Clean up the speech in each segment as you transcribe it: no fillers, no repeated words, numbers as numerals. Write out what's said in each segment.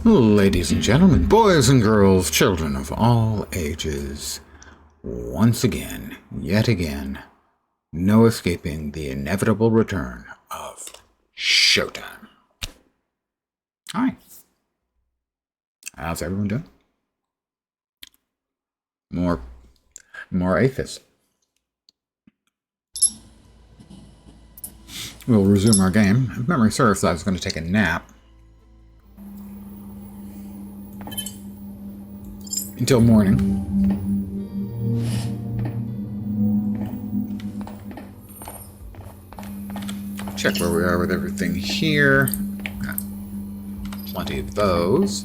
Ladies and gentlemen, boys and girls, children of all ages, once again, yet again, no escaping the inevitable return of Showtime. Hi. How's everyone doing? More Aethus. We'll resume our game. If memory serves, I was going to take a nap until morning. Check where we are with everything here. Got plenty of those.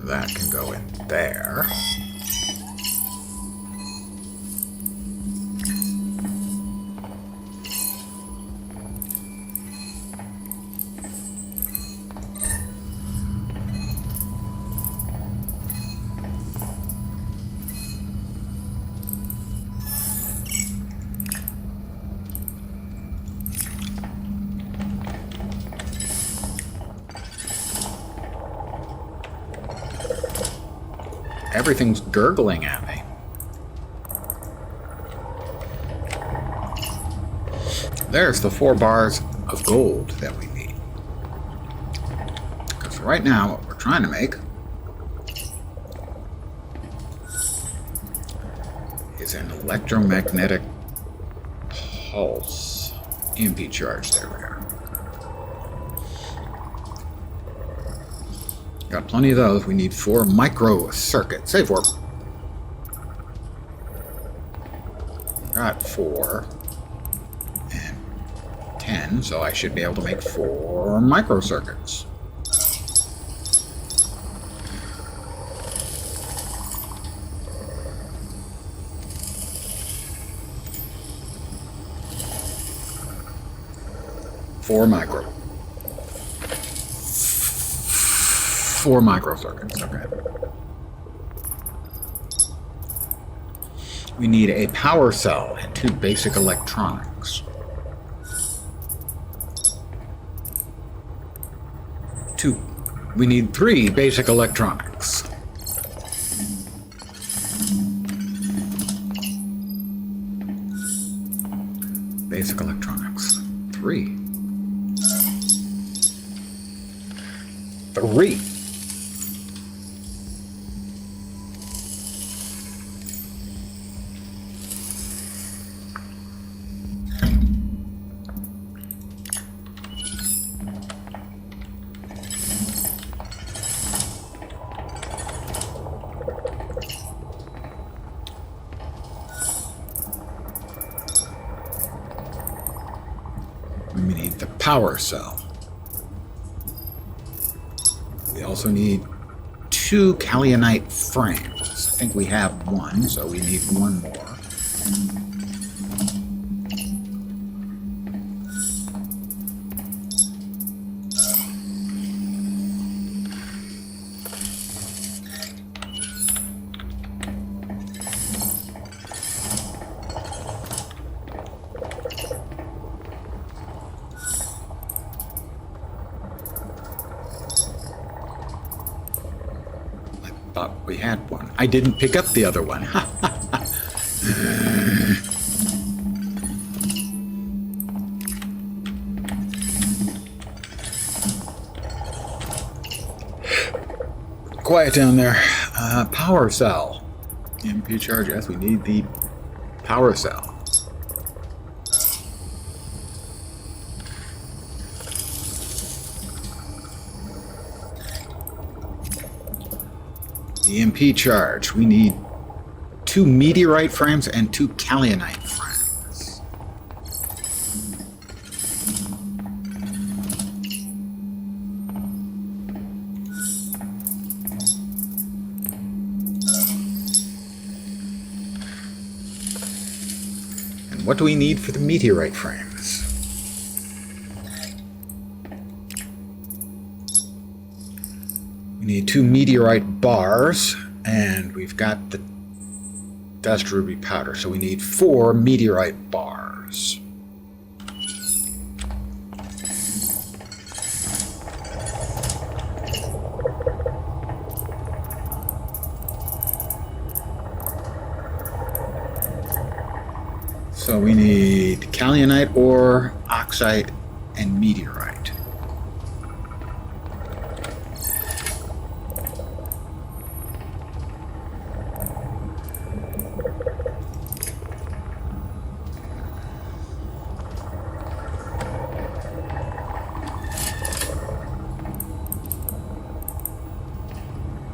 That can go in there. Everything's gurgling at me. There's the 4 bars of gold that we need. Because right now, what we're trying to make is an electromagnetic pulse. EMP charge, there we are. Got plenty of those. We need 4 micro circuits. Save warp. Got 4 and 10, so I should be able to make 4 micro circuits. Four micro circuits, okay. We need a power cell and 2 basic electronics. We need 3 basic electronics. Basic electronics. 3. We need the power cell. We also need 2 kaolite frames. I think we have 1, so we need 1 more. Thought we had 1. I didn't pick up the other one. Quiet down there. Power cell. EMP charge. Yes, we need the power cell. The EMP charge. We need 2 meteorite frames and 2 kaolite frames. And what do we need for the meteorite frames? We need 2 meteorite bars, and we've got the dust ruby powder, so we need 4 meteorite bars. So we need kaolinite, ore, oxide, and meteorite.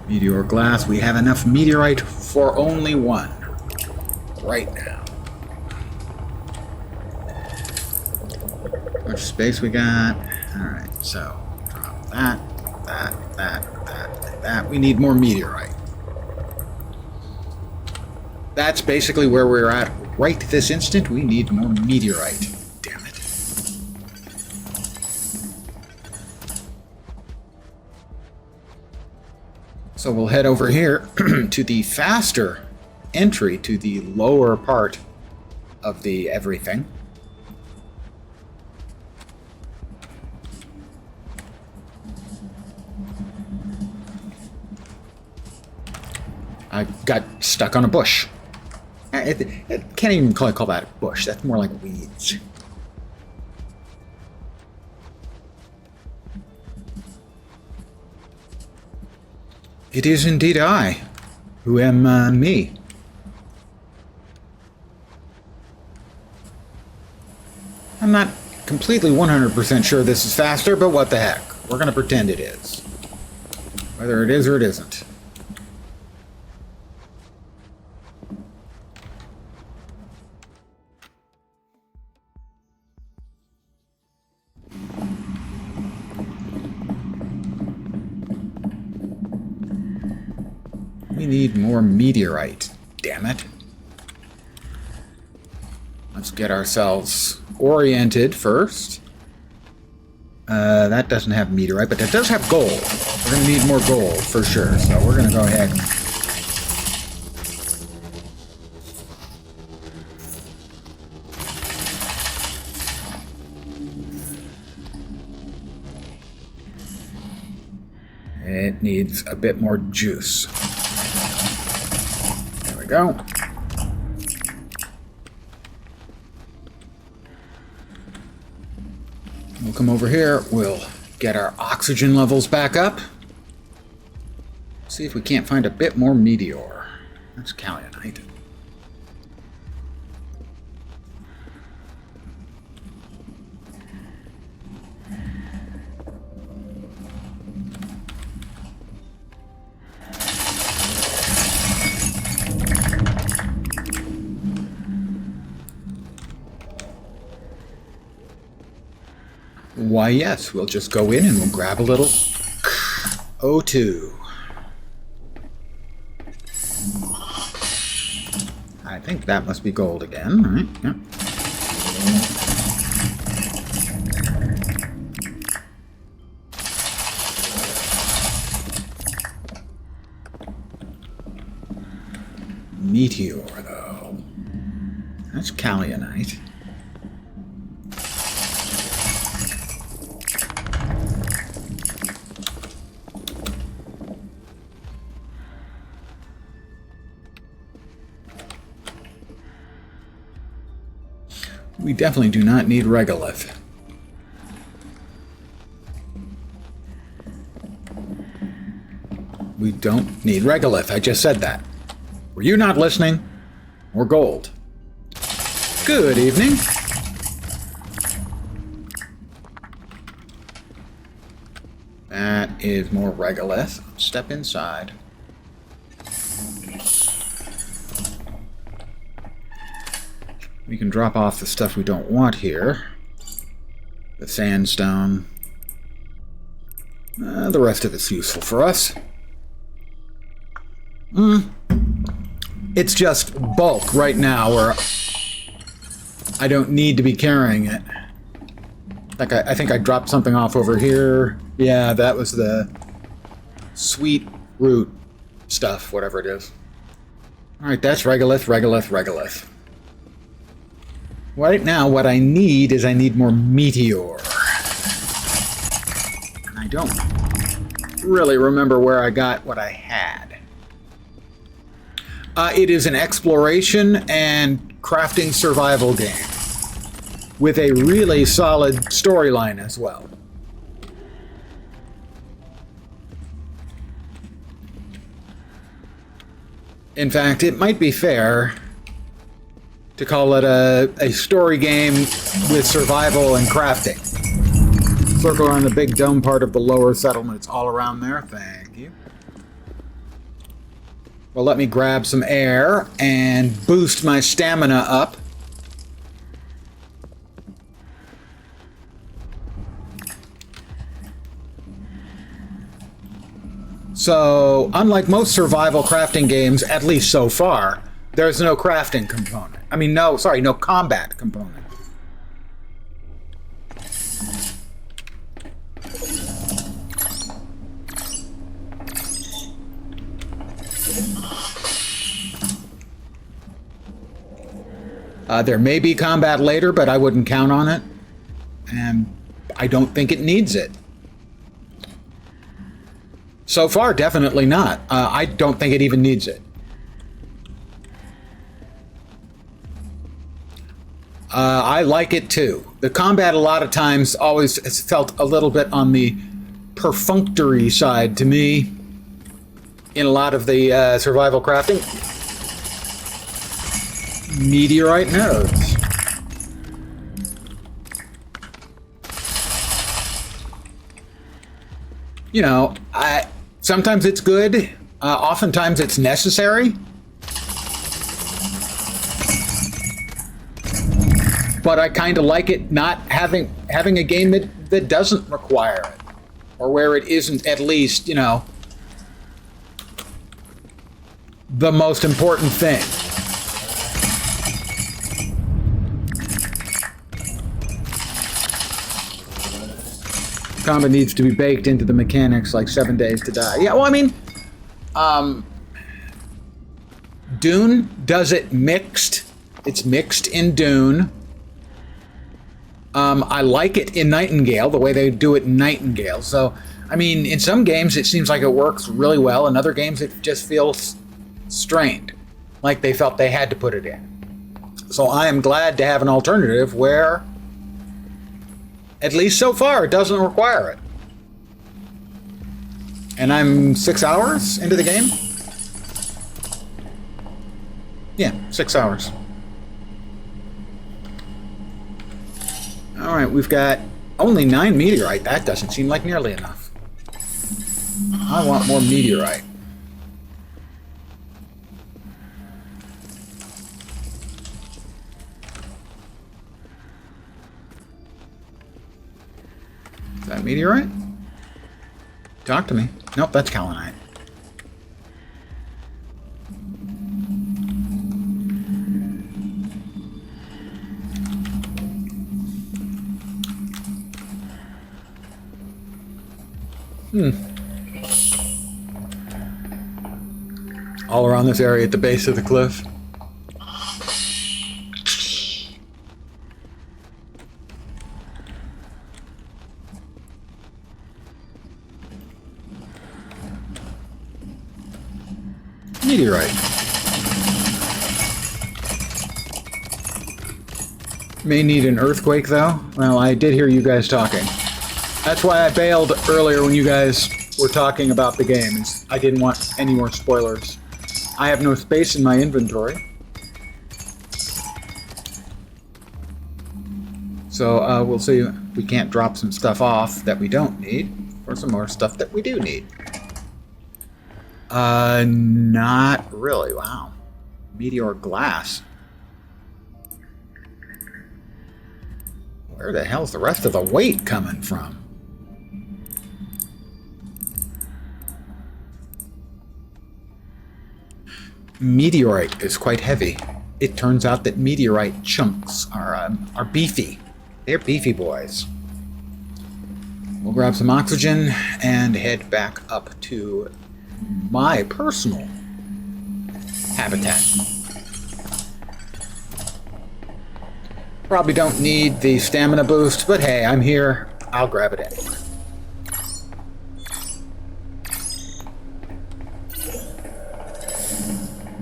Meteor glass. We have enough meteorite for only one right now. How much space we got? Alright, so drop that, that. We need more meteorite. That's basically where we're at right this instant. We need more meteorite. Damn it. So we'll head over here to the faster entry to the lower part of the everything. I got stuck on a bush. It can't even call that a bush. That's more like weeds. It is indeed I, who am me. I'm not completely 100% sure this is faster, but what the heck. We're going to pretend it is. Whether it is or it isn't. We need more meteorite, damn it. Let's get ourselves oriented first. That doesn't have meteorite, but that does have gold. We're going to need more gold for sure, so we're going to go ahead. It needs a bit more juice. There we go. We'll come over here. We'll get our oxygen levels back up. See if we can't find a bit more meteor. That's kaolinite. Why, yes, we'll just go in and we'll grab a little O2. I think that must be gold again, right? Yep. Meteor, though. That's kaolinite. We definitely do not need regolith. We don't need regolith. I just said that. Were you not listening? Or gold? Good evening. That is more regolith. Step inside. We can drop off the stuff we don't want here. The sandstone. The rest of it's useful for us. It's just bulk right now, where I don't need to be carrying it. Like I think I dropped something off over here. Yeah, that was the sweet root stuff, whatever it is. Alright, that's regolith, regolith, regolith. Right now, what I need is I need more meteor. And I don't really remember where I got what I had. It is an exploration and crafting survival game with a really solid storyline as well. In fact, it might be fair to call it a story game with survival and crafting. Circle around the big dome part of the lower settlement. It's all around there. Thank you. Well, let me grab some air and boost my stamina up. So, unlike most survival crafting games, at least so far, there's no crafting component. I mean, no combat component. There may be combat later, but I wouldn't count on it. And I don't think it needs it. So far, definitely not. I don't think it even needs it. I like it too. The combat a lot of times always has felt a little bit on the perfunctory side to me in a lot of the survival crafting. Meteorite nodes. You know, sometimes it's good, oftentimes it's necessary. But I kind of like it not having a game that doesn't require it, or where it isn't at least, you know, the most important thing. Combat needs to be baked into the mechanics, like 7 Days to Die. Yeah, well, I mean, Dune does it mixed. It's mixed in Dune. I like it in Nightingale, the way they do it in Nightingale. So, I mean, in some games it seems like it works really well. In other games it just feels strained, like they felt they had to put it in. So I am glad to have an alternative where, at least so far, it doesn't require it. And I'm 6 hours into the game? Yeah, 6 hours. Alright, we've got only 9 meteorite. That doesn't seem like nearly enough. I want more meteorite. Is that meteorite? Talk to me. Nope, that's kaolinite. All around this area at the base of the cliff. Meteorite. May need an earthquake, though. Well, I did hear you guys talking. That's why I bailed earlier when you guys were talking about the game. I didn't want any more spoilers. I have no space in my inventory. So we'll see if we can't drop some stuff off that we don't need, or some more stuff that we do need. Not really. Wow. Meteor glass. Where the hell's the rest of the weight coming from? Meteorite is quite heavy. It turns out that meteorite chunks are beefy. They're beefy boys. We'll grab some oxygen and head back up to my personal habitat. Probably don't need the stamina boost, but hey, I'm here. I'll grab it anyway.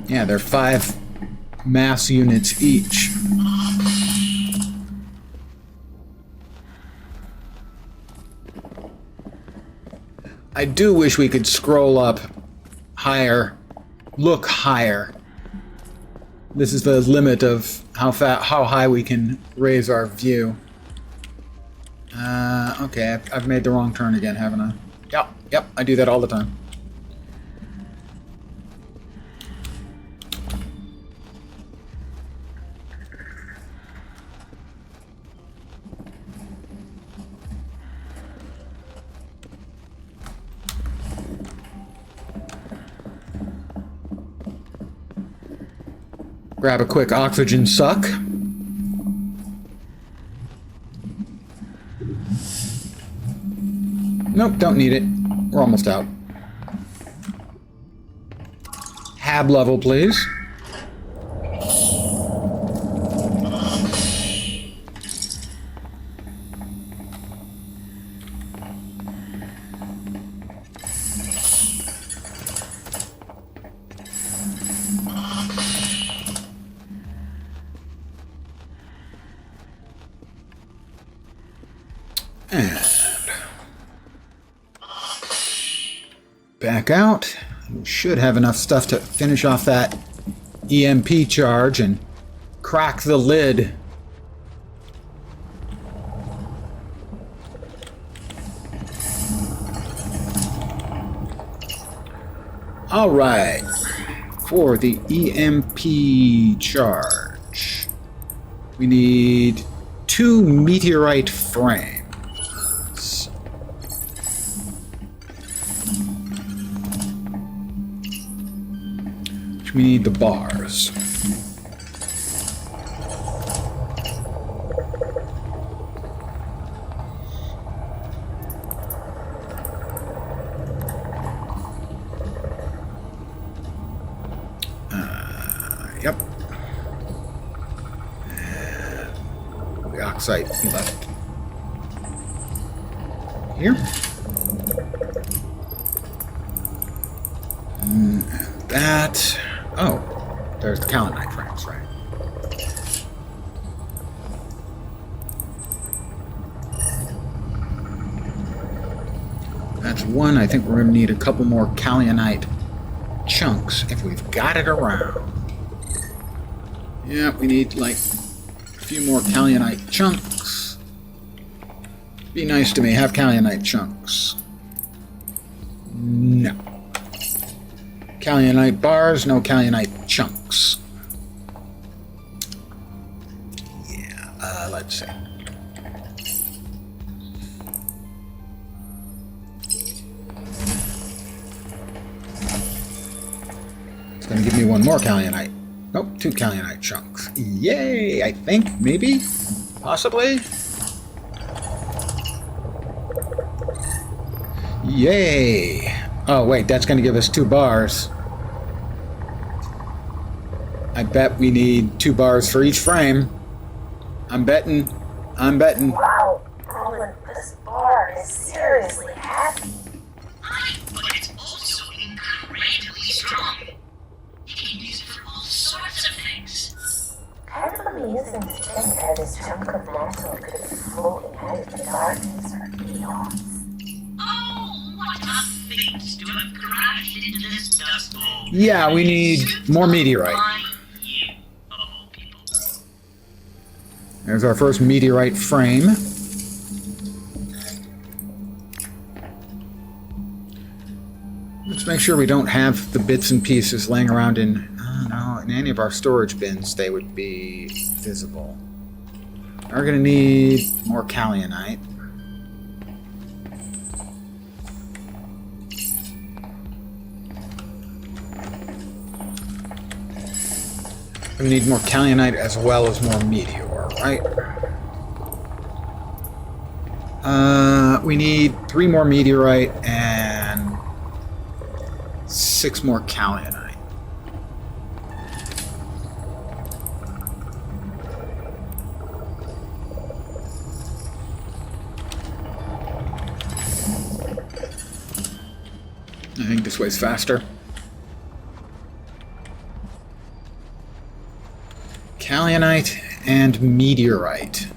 Yeah, there are 5 mass units each. I do wish we could scroll up higher, look higher. This is the limit of how high we can raise our view. Okay, I've made the wrong turn again, haven't I? Yep, I do that all the time. Grab a quick oxygen suck. Nope, don't need it. We're almost out. Hab level, please. And back out. We should have enough stuff to finish off that EMP charge and crack the lid. All right. For the EMP charge, we need 2 meteorite frames. We need the bars. Yep. And the oxide left here. And that. Oh, there's the kaolinite frames, right? That's one. I think we're going to need a couple more kaolinite chunks if we've got it around. Yeah, we need like a few more kaolinite chunks. Be nice to me, have kaolinite chunks. No. Kaolinite bars, no kaolinite chunks. Yeah, let's see. It's going to give me one more kaolinite. Nope, 2 kaolinite chunks. Yay, I think, maybe, possibly. Yay. Oh, wait, that's going to give us 2 bars. I bet we need 2 bars for each frame. I'm betting. Wow, Roland, this bar is seriously heavy. But it's also incredibly strong. You can use it for all sorts of things. Kind of amusing to think how this chunk of metal could be floating out of the darkness for eons. Oh, what a thing to have crashed into this dust bowl. Yeah, we need more meteorite. You, of all people. There's our first meteorite frame. Let's make sure we don't have the bits and pieces laying around in any of our storage bins. They would be visible. We're going to need more kaolinite. We need more kaolinite as well as more meteor, right? We need 3 more meteorite and 6 more kaolinite. I think this way's faster. Kaolite and meteorite.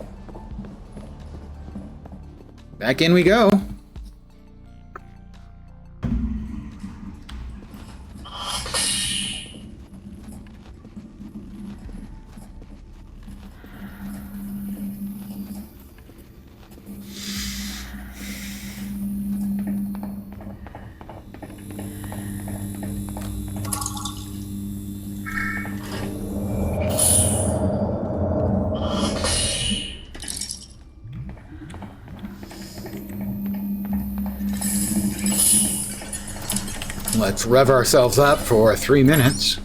Back in we go. Let's rev ourselves up for 3 minutes.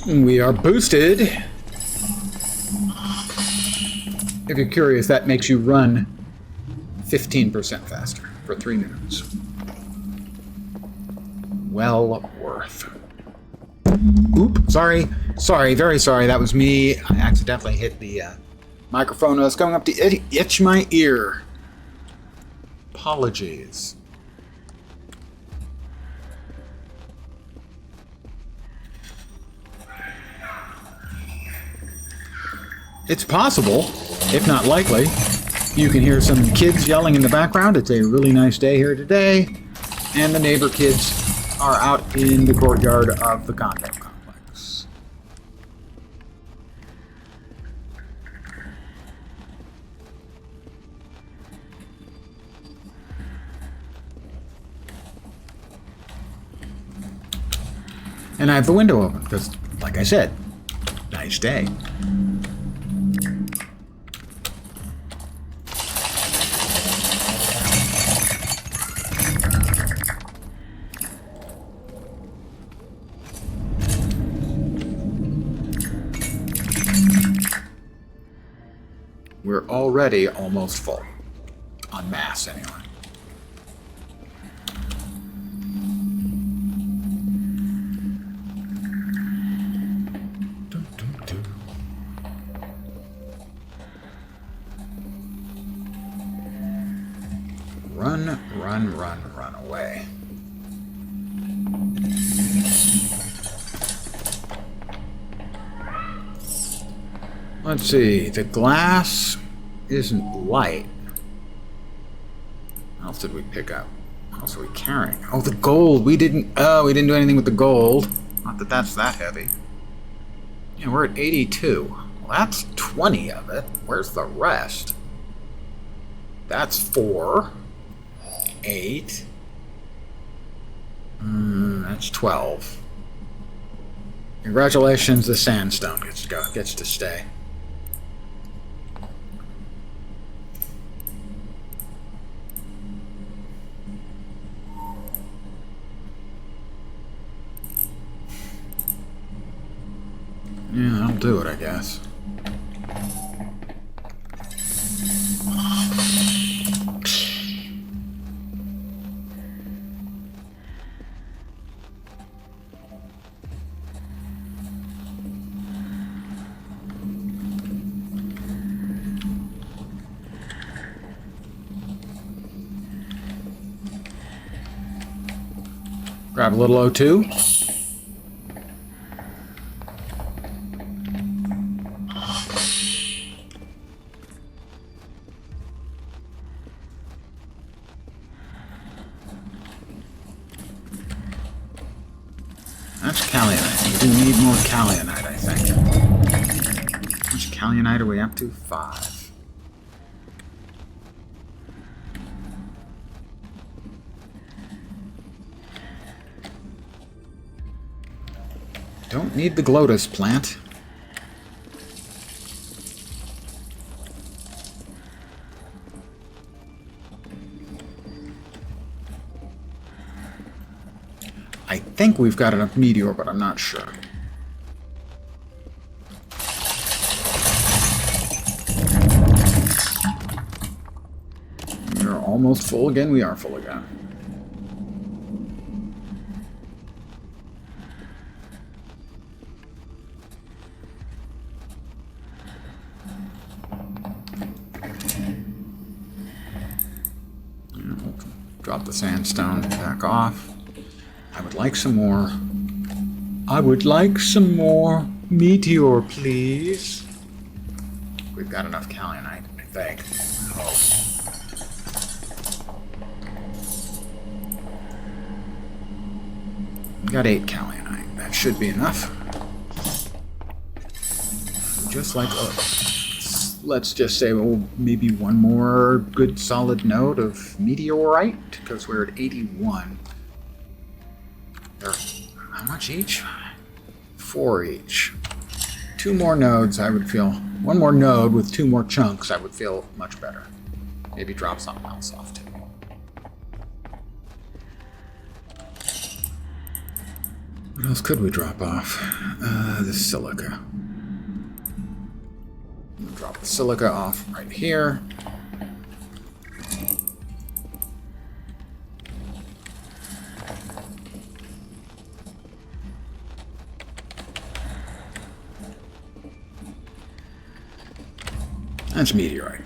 We are boosted. If you're curious, that makes you run 15% faster for 3 minutes. Well worth. Oop, sorry. Sorry, very sorry. That was me. I accidentally hit the microphone. I was going up to itch my ear. Apologies. It's possible, if not likely. You can hear some kids yelling in the background. It's a really nice day here today. And the neighbor kids are out in the courtyard of the condo complex. And I have the window open because, like I said, nice day. We're already almost full. En masse, anyway. Run, run, run, run away. Let's see, the glass isn't light. What else did we pick up? What else are we carrying? Oh, the gold. We didn't do anything with the gold. Not that that's that heavy. Yeah, we're at 82. Well, that's 20 of it. Where's the rest? That's 4. 8. That's 12. Congratulations, the sandstone gets to stay. Yeah, that'll do it, I guess. Grab a little O2. That's Kaolite. We do need more Kaolite, I think. How much Kaolite are we up to? 5. Don't need the Glotus plant. I think we've got enough meteor, but I'm not sure. We're almost full again. We are full again. Drop the sandstone back off. I would like some more. I would like some more Meteor, please. We've got enough kaolinite, I think. Oh. Got 8 kaolinite. That should be enough. Just like, let's just say, well, maybe one more good solid node of meteorite, because we're at 81. They're, how much each? 4 each. 2 more nodes, I would feel. One more node with 2 more chunks, I would feel much better. Maybe drop something else off too. What else could we drop off? The silica. Drop the silica off right here. That's meteorite.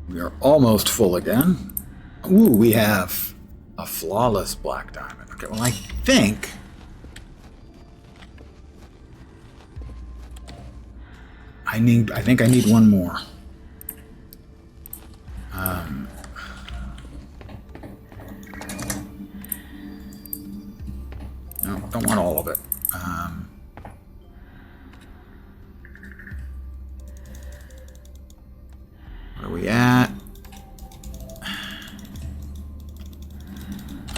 We are almost full again. Ooh, we have a flawless black diamond. Okay, well, I think I need one more. No, don't want all of it. What are we at?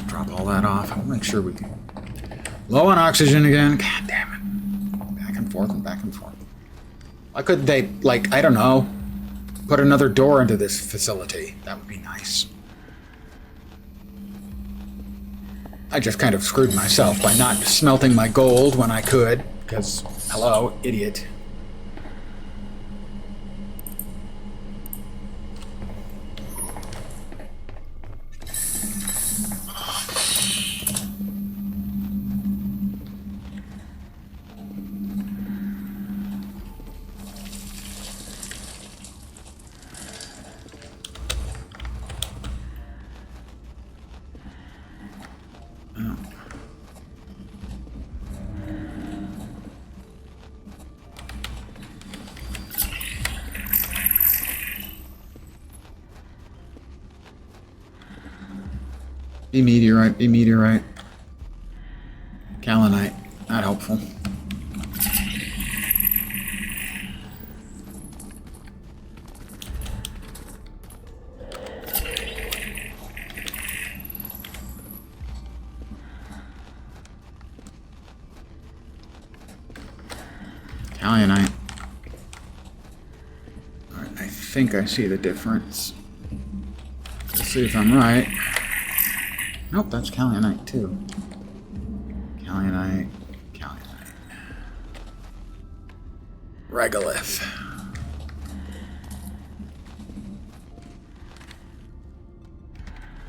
Drop all that off. I'll make sure we can. Low on oxygen again. God damn it. Back and forth and back and forth. Why couldn't they, like, I don't know, put another door into this facility? That would be nice. I just kind of screwed myself by not smelting my gold when I could, because, hello, idiot. Be meteorite, be meteorite. Kaolinite, not helpful. Kaolinite. Alright, I think I see the difference. Let's see if I'm right. Nope, that's kaolinite too. Kaolinite, kaolinite. Regolith.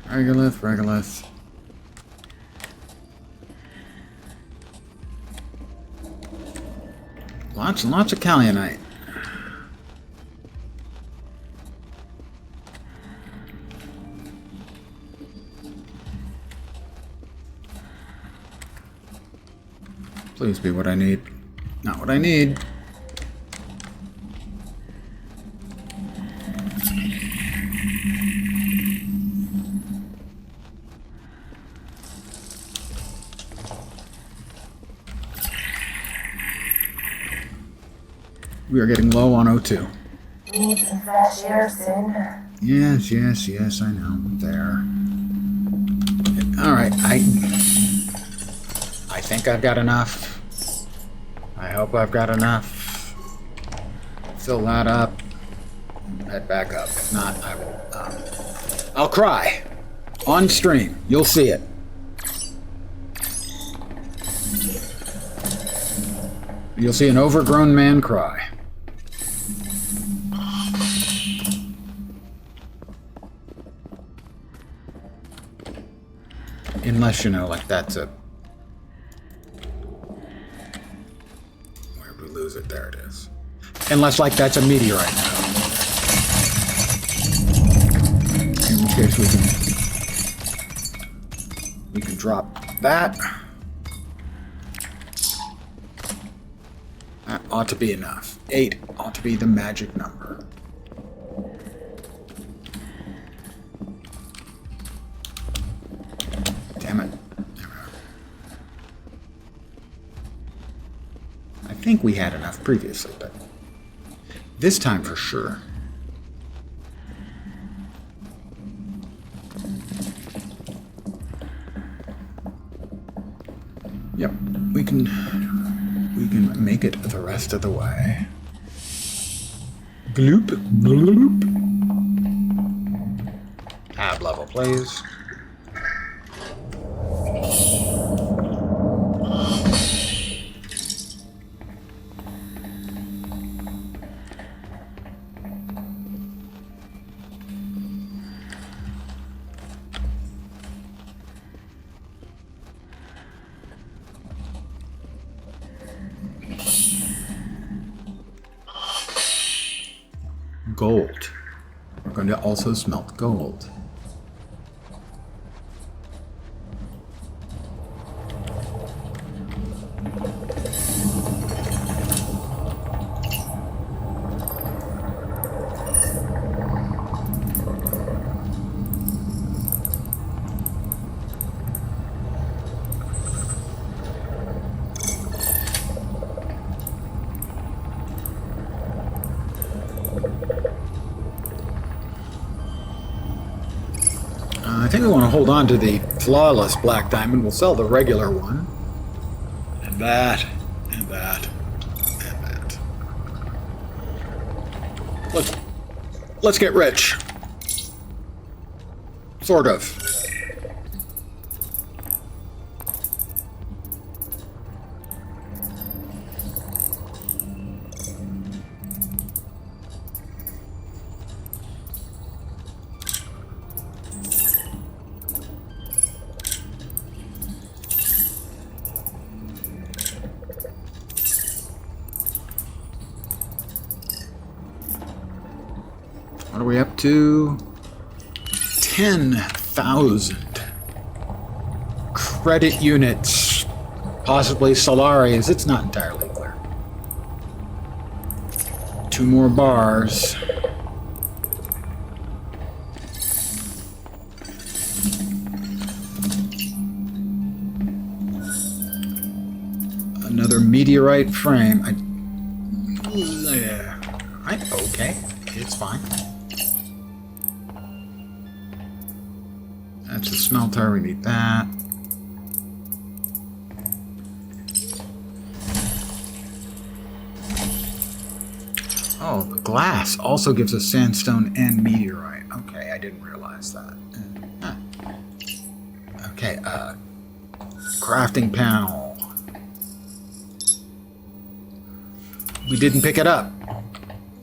Regolith, regolith. Lots and lots of kaolinite. Please be what I need. Not what I need. We are getting low on O2. Need some fresh air soon. Yes, yes, yes, I know. There. Alright, I think I've got enough. I hope I've got enough. Fill that up. Head back up. If not, I will. I'll cry. On stream. You'll see it. You'll see an overgrown man cry. Unless, you know, like that's a... Where'd we lose it? There it is. Unless, like, that's a meteorite now. Okay, so we can drop that. That ought to be enough. 8 ought to be the magic number. Damn it. I think we had enough previously, but this time for sure. Yep, we can make it the rest of the way. Gloop, gloop. Tab level, please. Gold. We're going to also smelt gold. I think I want to hold on to the flawless black diamond. We'll sell the regular one. And that, and that, and that. Let's get rich. Sort of. What are we up to? 10,000 credit units, possibly Solarians. It's not entirely clear. 2 more bars. Another meteorite frame. Okay, it's fine. That's the smelter, we need that. Oh, the glass also gives us sandstone and meteorite. Okay, I didn't realize that. Okay, crafting panel. We didn't pick it up.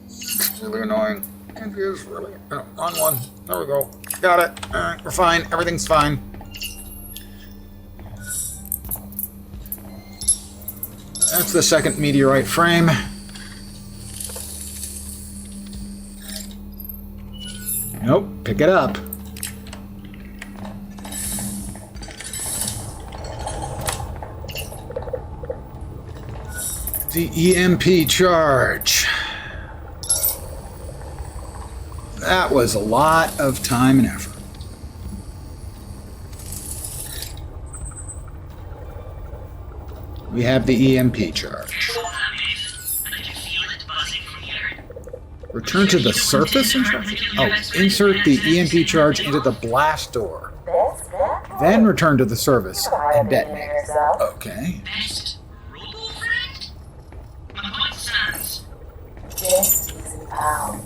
It's really annoying. It is really... Oh, wrong one. There we go. Got it. Alright, we're fine. Everything's fine. That's the second meteorite frame. Nope. Pick it up. The EMP charge. That was a lot of time and effort. We have the EMP charge. Return to the surface? Oh, insert the EMP charge into the blast door. Then return to the surface and detonate. Okay. Best robo friend? My point stands. Just using power.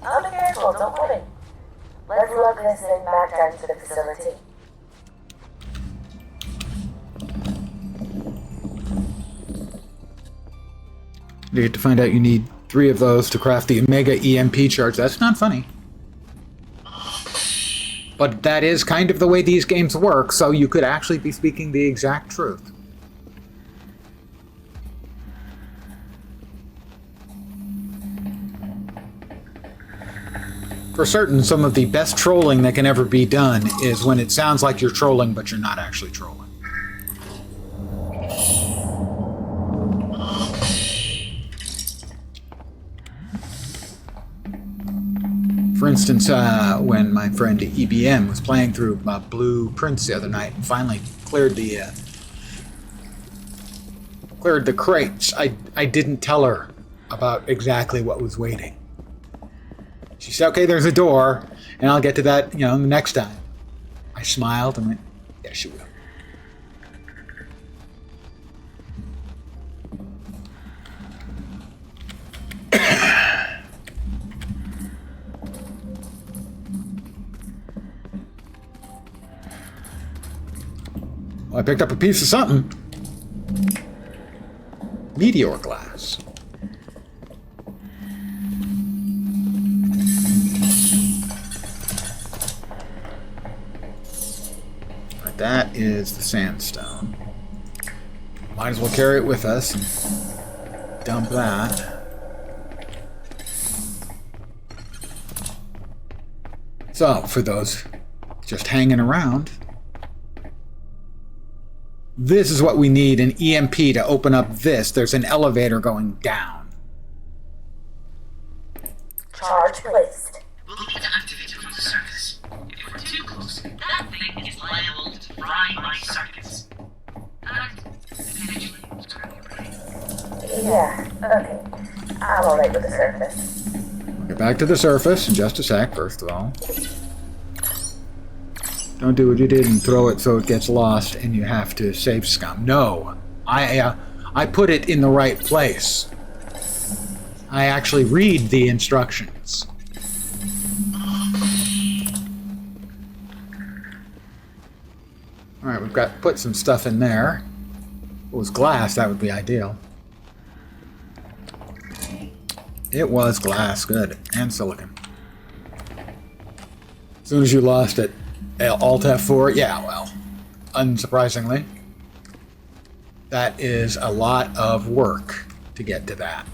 I'll be careful, don't worry. Let's lug this thing back down to the facility. You get to find out you need 3 of those to craft the Omega EMP charge. That's not funny. But that is kind of the way these games work, so you could actually be speaking the exact truth. For certain, some of the best trolling that can ever be done is when it sounds like you're trolling, but you're not actually trolling. For instance, when my friend EBM was playing through Blue Prince the other night and finally cleared the crates, I didn't tell her about exactly what was waiting. She said, okay, there's a door, and I'll get to that, the next time. I smiled and went, yes, you will. Well, I picked up a piece of something. Meteor glass. Right, that is the sandstone. Might as well carry it with us and dump that. So, for those just hanging around, this is what we need, an EMP to open up this. There's an elevator going down. Charge placed. We'll need to activate it from the surface. If we're too close, that thing is liable to fry my circuits. And eventually turn your brain. Yeah, okay. I'm alright with the surface. We'll get back to the surface in just a sec, first of all. Don't do what you did and throw it so it gets lost and you have to save scum. No, I put it in the right place. I actually read the instructions. All right, we've got put some stuff in there. If it was glass, that would be ideal. It was glass, good, and silicon. As soon as you lost it, Alt F4, yeah, well, unsurprisingly, that is a lot of work to get to that.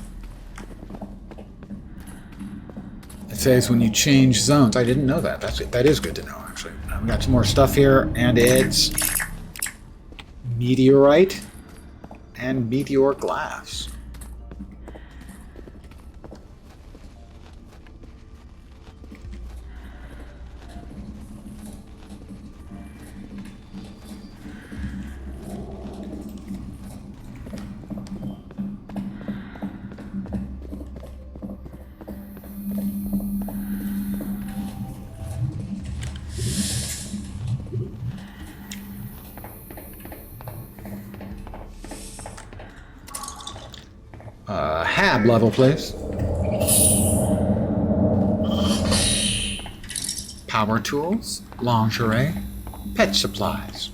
It says when you change zones. I didn't know that. That is good to know, actually. I've got some more stuff here, and it's meteorite and meteor glass. Hab level, please. Power tools, lingerie, pet supplies.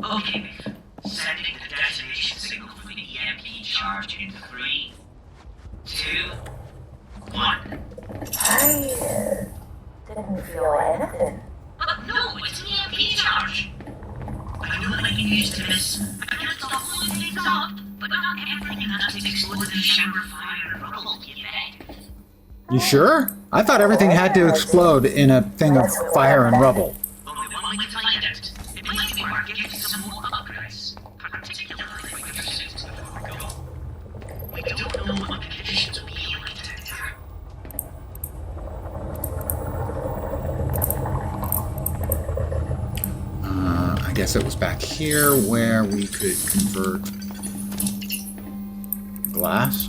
Okay, sending the detonation signal for the EMP charge in 3, 2, 1. I didn't feel anything. No, it's an EMP charge. I know it might be used to miss. I can't stop blowing things up, but not everything has to explode in a shower of fire and rubble, you bet. You sure? I thought everything had to explode in a thing of fire and rubble. Only one way to find out. It might be worth getting some more upgrades, particularly with your suits before we go. We don't know what the conditions will be like down there. I guess it was back here where we could convert glass.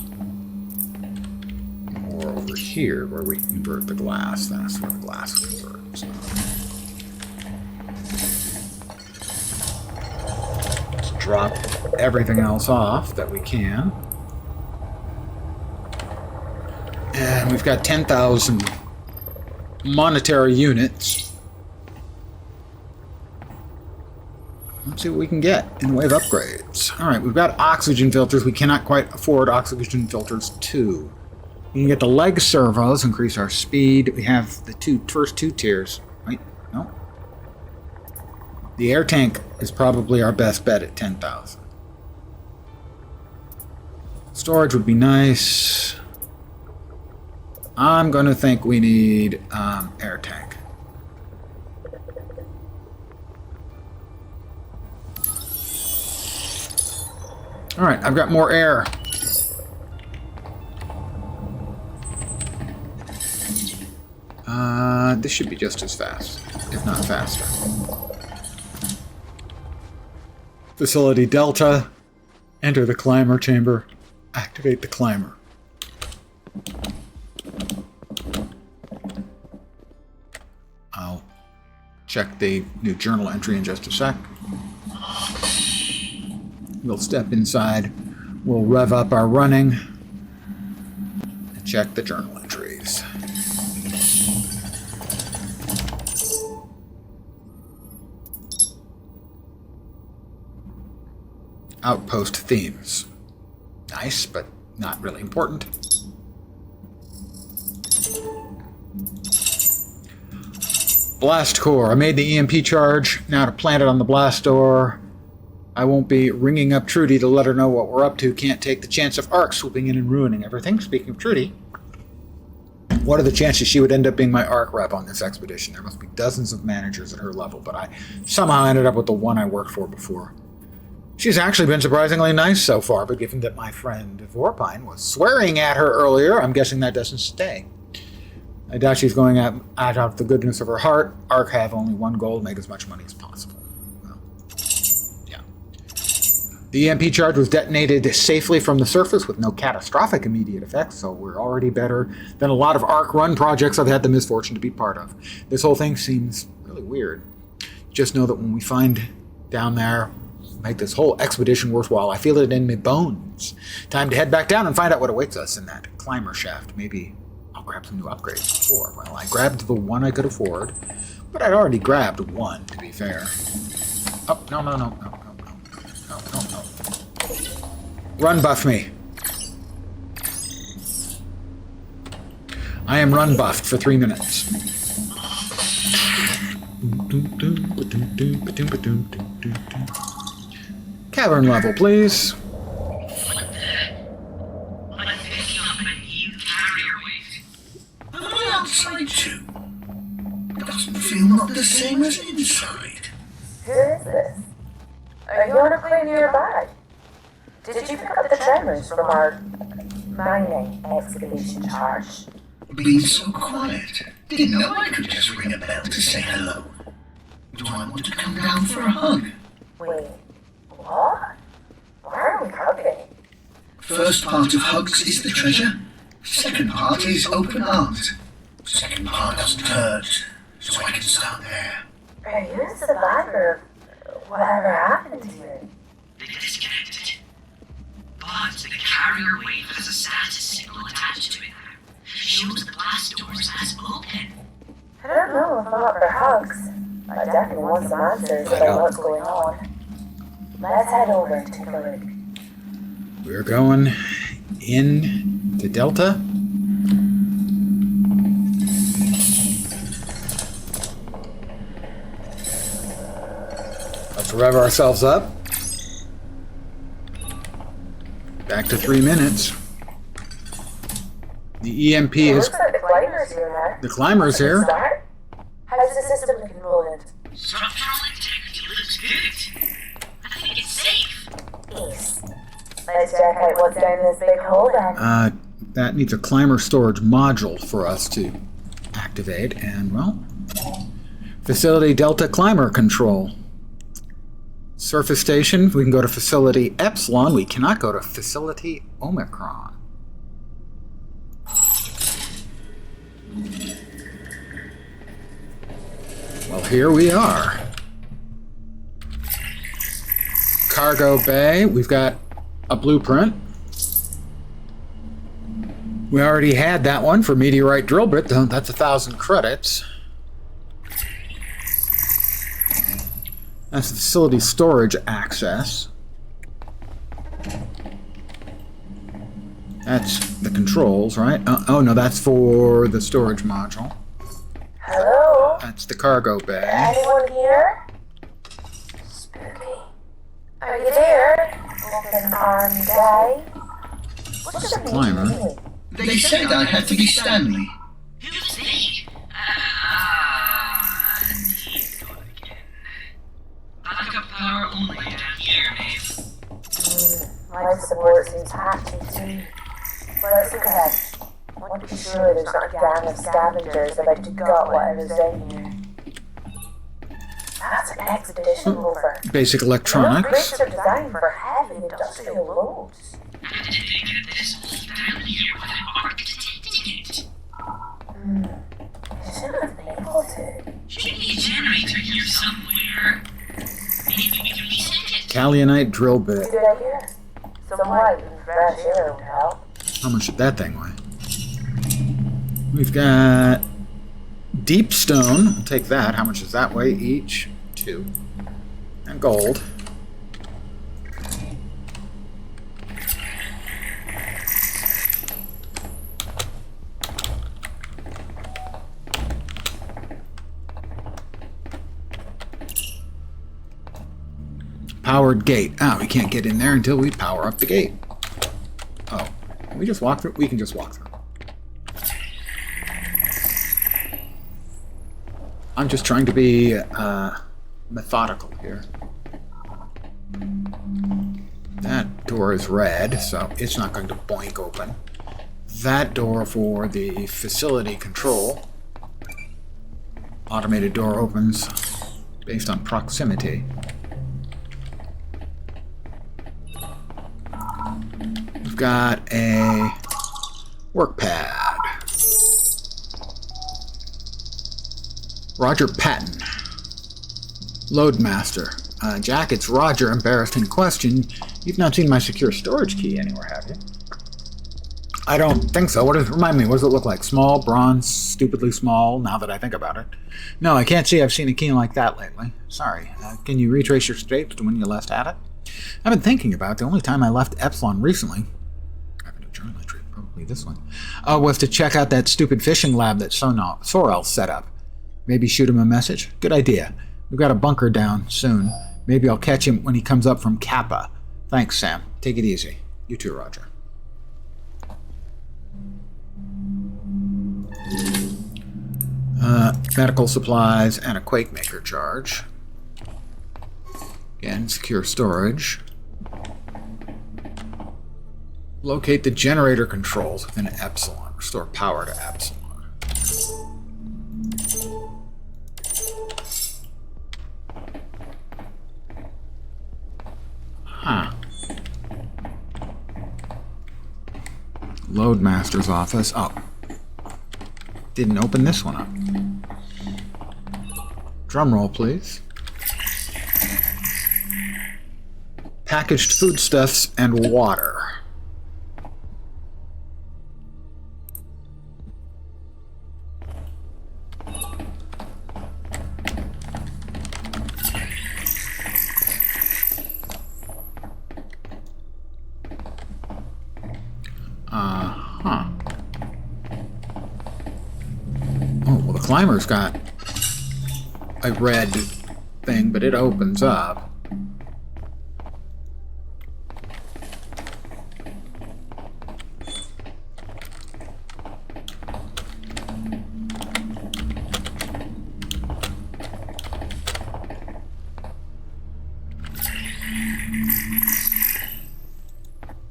Or over here where we convert the glass. That's where the glass converts. Let's drop everything else off that we can. And we've got 10,000 monetary units. Let's see what we can get in the way of upgrades. Alright, we've got oxygen filters. We cannot quite afford oxygen filters 2. You can get the leg servos, increase our speed. We have the first two tiers. Wait, no. The air tank is probably our best bet at 10,000. Storage would be nice. I'm going to think we need air tank. All right, I've got more air. This should be just as fast, if not faster. Facility Delta. Enter the climber chamber. Activate the climber. I'll check the new journal entry in just a sec. We'll step inside. We'll rev up our running and check the journal entries. Outpost themes. Nice, but not really important. Blast core. I made the EMP charge. Now to plant it on the blast door. I won't be ringing up Trudy to let her know what we're up to. Can't take the chance of Ark swooping in and ruining everything. Speaking of Trudy, what are the chances she would end up being my Ark rep on this expedition? There must be dozens of managers at her level, but I somehow ended up with the one I worked for before. She's actually been surprisingly nice so far, but given that my friend Vorpine was swearing at her earlier, I'm guessing that doesn't stay. I doubt she's going out of the goodness of her heart. Ark have only one goal: make as much money as possible. Well, yeah. The EMP charge was detonated safely from the surface with no catastrophic immediate effects, so we're already better than a lot of Ark run projects I've had the misfortune to be part of. This whole thing seems really weird. Just know that when we find down there, make this whole expedition worthwhile. I feel it in my bones. Time to head back down and find out what awaits us in that climber shaft. Maybe I'll grab some new upgrades before. Well, I grabbed the one I could afford, but I'd already grabbed one, to be fair. Oh, no. Run buff me. I am run buffed for 3 minutes. Cavern level, please. I'm picking up a new carrier weight. Am I outside too? Doesn't feel not the same as inside. Who is this? Are you on a plane nearby? Did you pick up the tremors from our mining excavation charge? Being so quiet. Didn't know I could just ring a bell to say hello. Do I want to come down for a hug? Wait, what? Why are we hugging? First part of hugs is the treasure. Second part is open arms. Second part doesn't hurt, so I can start there. Are you a survivor of whatever happened here? They disconnected. But the carrier wave has a status signal attached to it. Shows the blast doors as open. I don't know if I'm up for hugs. I definitely want some answers about what's going on. Let's head over and take a look. We're going in to Delta. Let's rev ourselves up. Back to 3 minutes. The EMP It is... looks like the climber's here now. The climber's here. Start? How's the system looking rolling? Structural integrity looks good. I think it's safe. East. Let's check out what's down this big hole then. That needs a climber storage module for us to activate. And, well, Facility Delta Climber Control. Surface Station, we can go to Facility Epsilon. We cannot go to Facility Omicron. Well, here we are. Cargo bay. We've got a blueprint. We already had that one for meteorite drill bit. That's 1,000 credits. That's the facility storage access. That's the controls, right? Oh, no, that's for the storage module. Hello? That's the cargo bay. Anyone here? Spooky. Are you there? Looking armed guy? What's the Climber. meaning? They said I had to be Stanley. Who's they? He's gone again. Backup power only down here, mate. Life support seems patchy too. But it's okay. I want to be sure there's not a gang of scavengers about to gut whatever's in here. That's an expedition rover. Basic Those electronics. crates are designed for heavy industrial loads. How did they get this down here without architecting it? You shouldn't have been able to. Should be a generator here somewhere. Maybe we can reset it. Kaolianite drill bit. Good idea. Some light and fresh air would help. How much did that thing weigh? We've got deep stone. I'll take that. How much does that weigh each? 2. And gold. Powered gate. Ah, we can't get in there until we power up the gate. Oh, can we just walk through? We can just walk through. I'm just trying to be methodical here. That door is red, so it's not going to boink open. That door for the facility control. Automated door opens based on proximity. We've got a work pad. Roger Patton. Loadmaster. Jack, it's Roger, embarrassed in question. You've not seen my secure storage key anywhere, have you? I don't think so. Remind me, what does it look like? Small, bronze, stupidly small, now that I think about it. No, I can't see I've seen a key like that lately. Sorry. Can you retrace your steps to when you last had it? I've been thinking about it. The only time I left Epsilon recently, I have a new journal entry, probably this one, was to check out that stupid fishing lab that Sorrel set up. Maybe shoot him a message? Good idea. We've got a bunker down soon. Maybe I'll catch him when he comes up from Kappa. Thanks, Sam. Take it easy. You too, Roger. Medical supplies and a quake maker charge. Again, secure storage. Locate the generator controls within Epsilon. Restore power to Epsilon. Huh. Loadmaster's office. Oh. Didn't open this one up. Drum roll, please. Packaged foodstuffs and water. Uh-huh. Oh, well, the climber's got a red thing, but it opens up.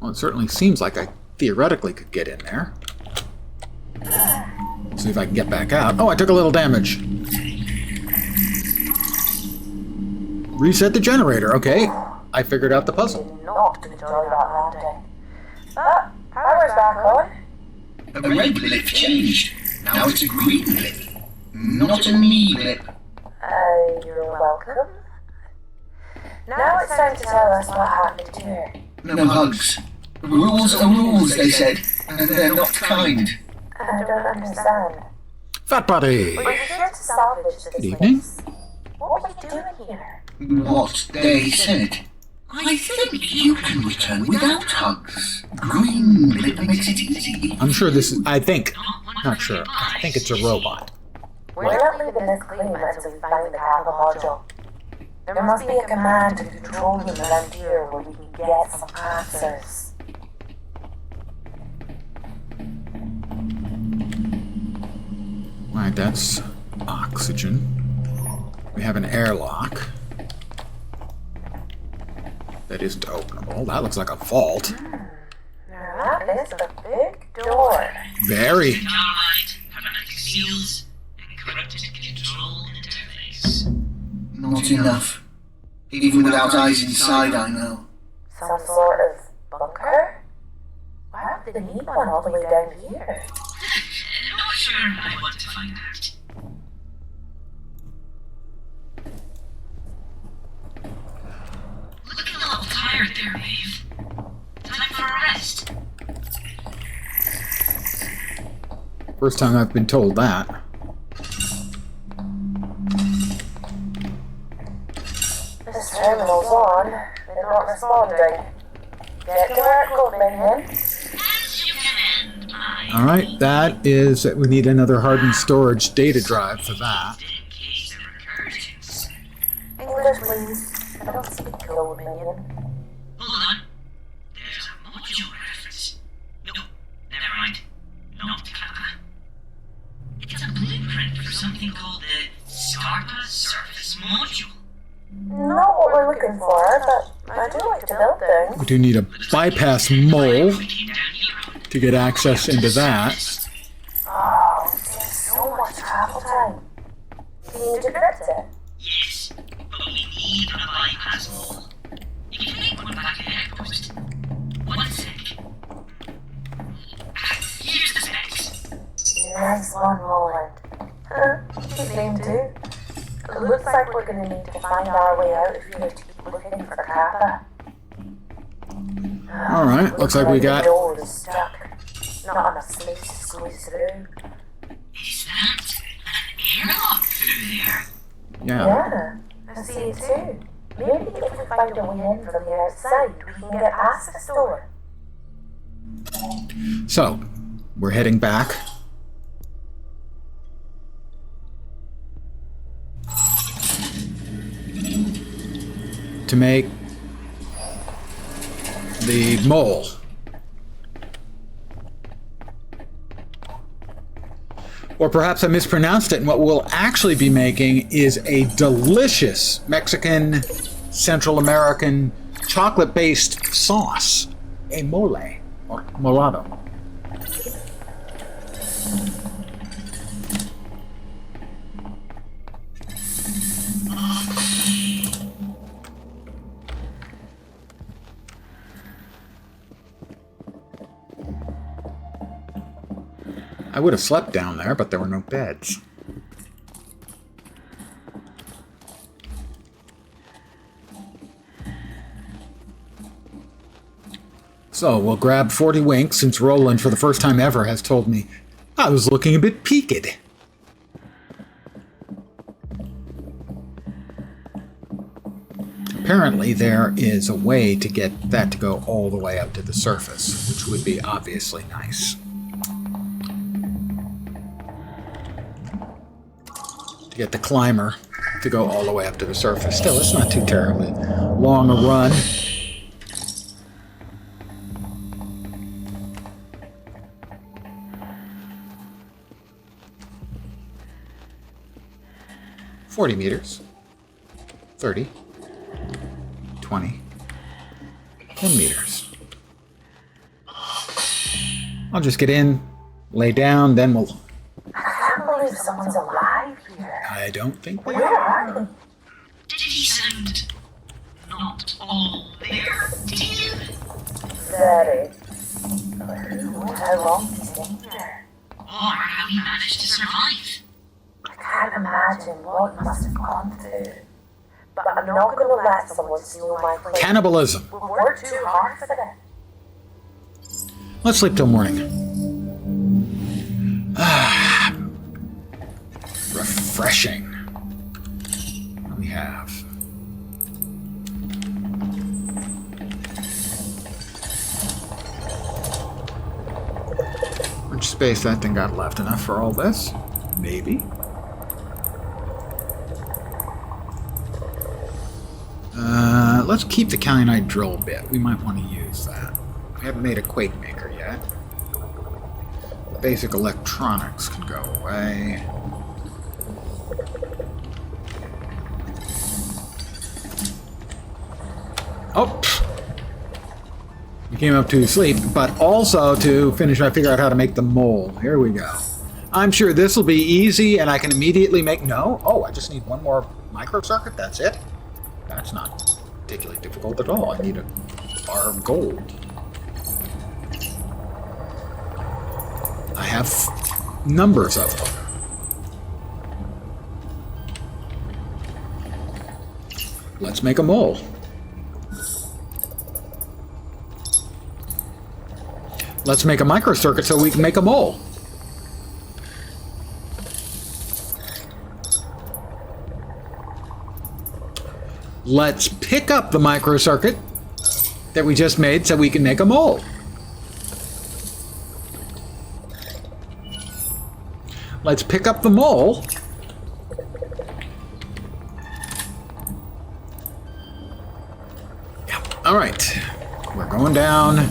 Well, it certainly seems like I theoretically could get in there. See if I can get back out. Oh, I took a little damage. Reset the generator. Okay, I figured out the puzzle. Did not enjoy that landing. But power's back on. A red blip changed. Now it's a green blip. Not a me blip. You're welcome. Now it's time to tell us what happened here. No hugs. Rules are rules, they said, and they're not kind. I don't understand. Fat Buddy! We're here to salvage this Good evening. place. What are you doing here? What they said. I think you can return without hugs. green bit makes it easy. I'm sure this is... I think. Not sure. I think it's a robot. We're not leaving this clean until we find the capital module. There must be a command to control them around here where we can get some answers. Right, that's oxygen. We have an airlock. That isn't openable. That looks like a vault. Now that is a big door. Very. Starlight, hermetic seals, encrypted control interface. Not enough. Even without eyes inside, I know. Some sort of bunker? Why would they need one all the way down here? Not sure I want to find out. Looking a little tired there, Maeve. Time for a rest. First time I've been told that. This terminal's on. They're not responding. Get to work, Goldman. As you command, my Alright, that is... We need another hardened storage data drive for that. in case of recursions. English, please. I don't speak Goldman. Hold on. There's a module reference. No, never mind. Not Kappa. It's a blueprint for something called the Scarpa Surface Module. Not what we're looking for, but I do like to build things. We do need a bypass mole We came down here. to get access into that. Oh, there's so much travel time. Can you decrypt it? Yes, but we need a bypass mole. You can make one back at the outpost. 1 sec. Here's the specs. Nice one, Roland. You seem to. It looks like we're gonna need to find our way out if we have to keep looking for Kappa. Alright, looks like we got... The door is stuck. Not enough space to squeeze through. Is that an airlock through there? Yeah. Yeah, I see it too. Maybe if we find a way in from the outside, we can get past this door. So, we're heading back. To make the mole. Or perhaps I mispronounced it, and what we'll actually be making is a delicious Mexican, Central American, chocolate-based sauce. A mole, or molado. I would have slept down there, but there were no beds. So we'll grab 40 winks, since Roland, for the first time ever, has told me I was looking a bit peaked. Apparently there is a way to get that to go all the way up to the surface, which would be obviously nice. To get the climber to go all the way up to the surface. Still, it's not too terribly long a run. $40 meters. 30. 20. 10 meters. I'll just get in, lay down, then we'll... I can't believe someone's alive here. I don't think we Where are. are they? Did he sound not all there, did you? Very. But who knows how long he's been here? Or how he managed to survive? I can't imagine what he must have gone through. But I'm not going to let someone steal my place. Cannibalism. We'll work too hard for that. Let's sleep till morning. Refreshing. What do we have? space that thing got left enough for all this. Maybe. Let's keep the kyanite drill bit. We might want to use that. We haven't made a quake maker yet. The basic electronics can go away. Oh! We came up to sleep, but also to figure out how to make the mold. Here we go. I'm sure this will be easy, and I can immediately make... No? Oh, I just need one more microcircuit? That's it? That's not particularly difficult at all. I need a bar of gold. I have numbers of them. Let's make a mole. Let's make a microcircuit so we can make a mole. Let's pick up the microcircuit that we just made so we can make a mole. Let's pick up the mole. Yeah. All right. We're going down.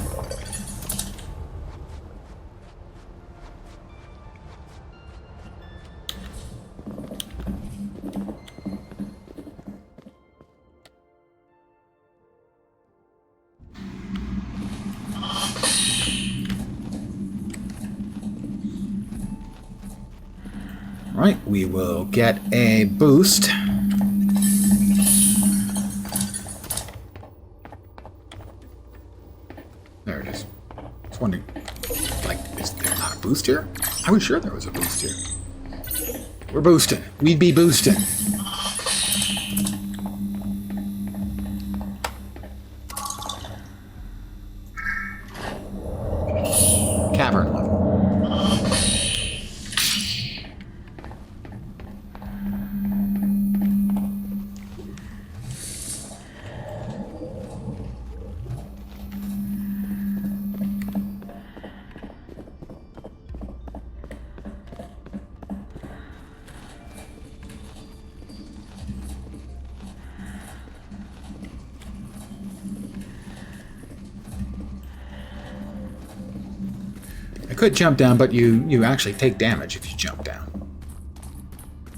Right, we will get a boost. There it is. Just wondering, like, is there not a boost here? I was sure there was a boost here. We're boosting. We'd be boosting. Cavern level. Could jump down, but you actually take damage if you jump down.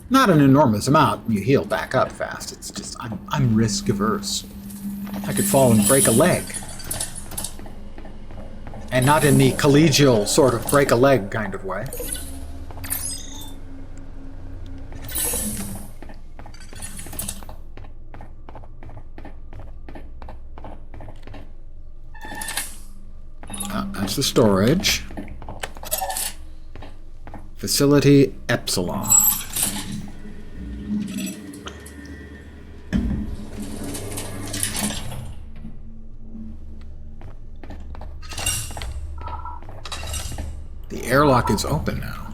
Not an enormous amount. You heal back up fast. It's just I'm risk averse. I could fall and break a leg, and not in the collegial sort of break a leg kind of way. That's the storage. Facility Epsilon. The airlock is open now.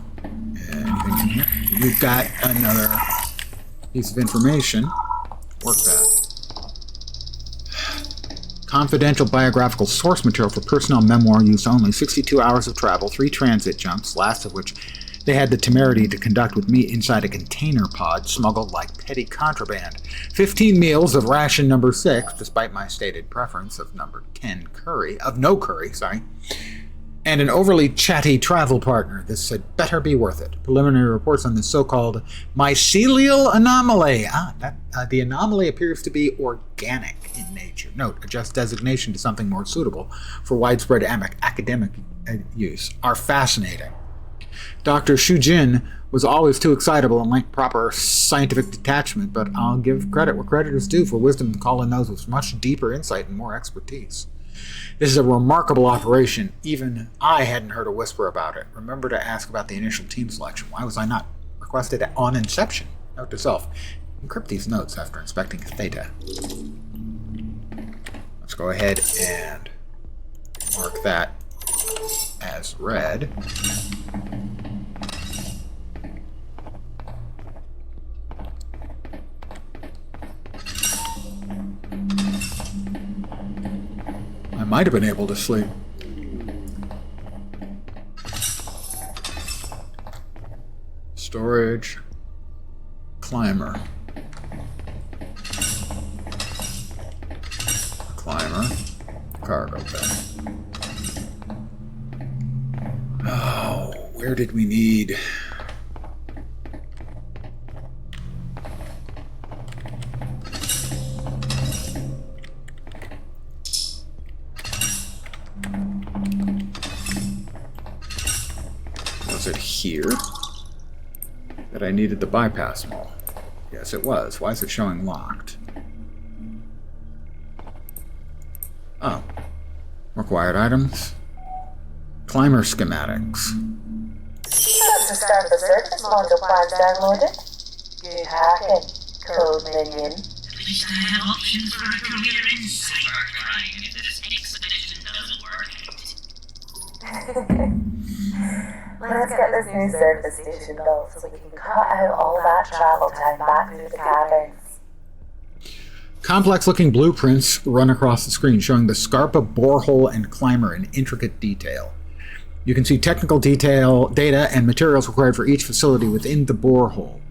Anything in here? We've got another piece of information. Work that. Confidential biographical source material for personnel memoir use only. 62 hours of travel, 3 transit jumps, last of which they had the temerity to conduct with me inside a container pod smuggled like petty contraband. 15 meals of ration number 6, despite my stated preference of number 10 curry, of no curry, sorry, and an overly chatty travel partner. This had better be worth it. Preliminary reports on this so-called mycelial anomaly. The anomaly appears to be organic in nature. Note, adjust designation to something more suitable for widespread academic use. Are fascinating. Dr. Shujin was always too excitable and lacked proper scientific detachment, but I'll give credit where credit is due for wisdom and call in those with much deeper insight and more expertise. This is a remarkable operation. Even I hadn't heard a whisper about it. Remember to ask about the initial team selection. Why was I not requested on inception? Note to self. Encrypt these notes after inspecting theta. Let's go ahead and mark that as read. I might have been able to sleep. Storage. Climber. Climber. Cargo bay. Oh, where did we need? Was it here that I needed the bypass mole? Yes, it was. Why is it showing locked? Oh. Required items. Climber schematics. That's the start of the surface module plans downloaded. Good hacking, Code Minion. At least I have options for a career in cybercrime if this expedition doesn't work out. Let's get this new service station built so we can cut out all that travel time back through the caverns. Complex-looking blueprints run across the screen, showing the Scarpa borehole and climber in intricate detail. You can see technical detail, data, and materials required for each facility within the borehole.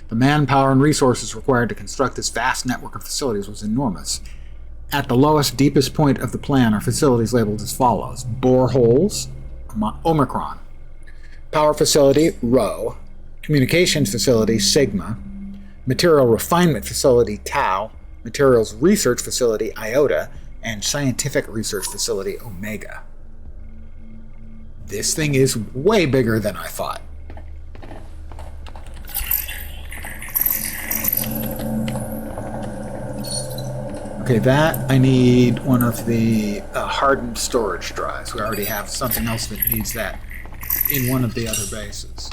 The manpower and resources required to construct this vast network of facilities was enormous. At the lowest, deepest point of the plan are facilities labeled as follows. Boreholes, Omicron. Power facility, Rho. Communications facility, Sigma. Material refinement facility, Tau. Materials research facility, Iota. And scientific research facility, Omega. This thing is way bigger than I thought. Okay, that I need one of the hardened storage drives. We already have something else that needs that in one of the other bases.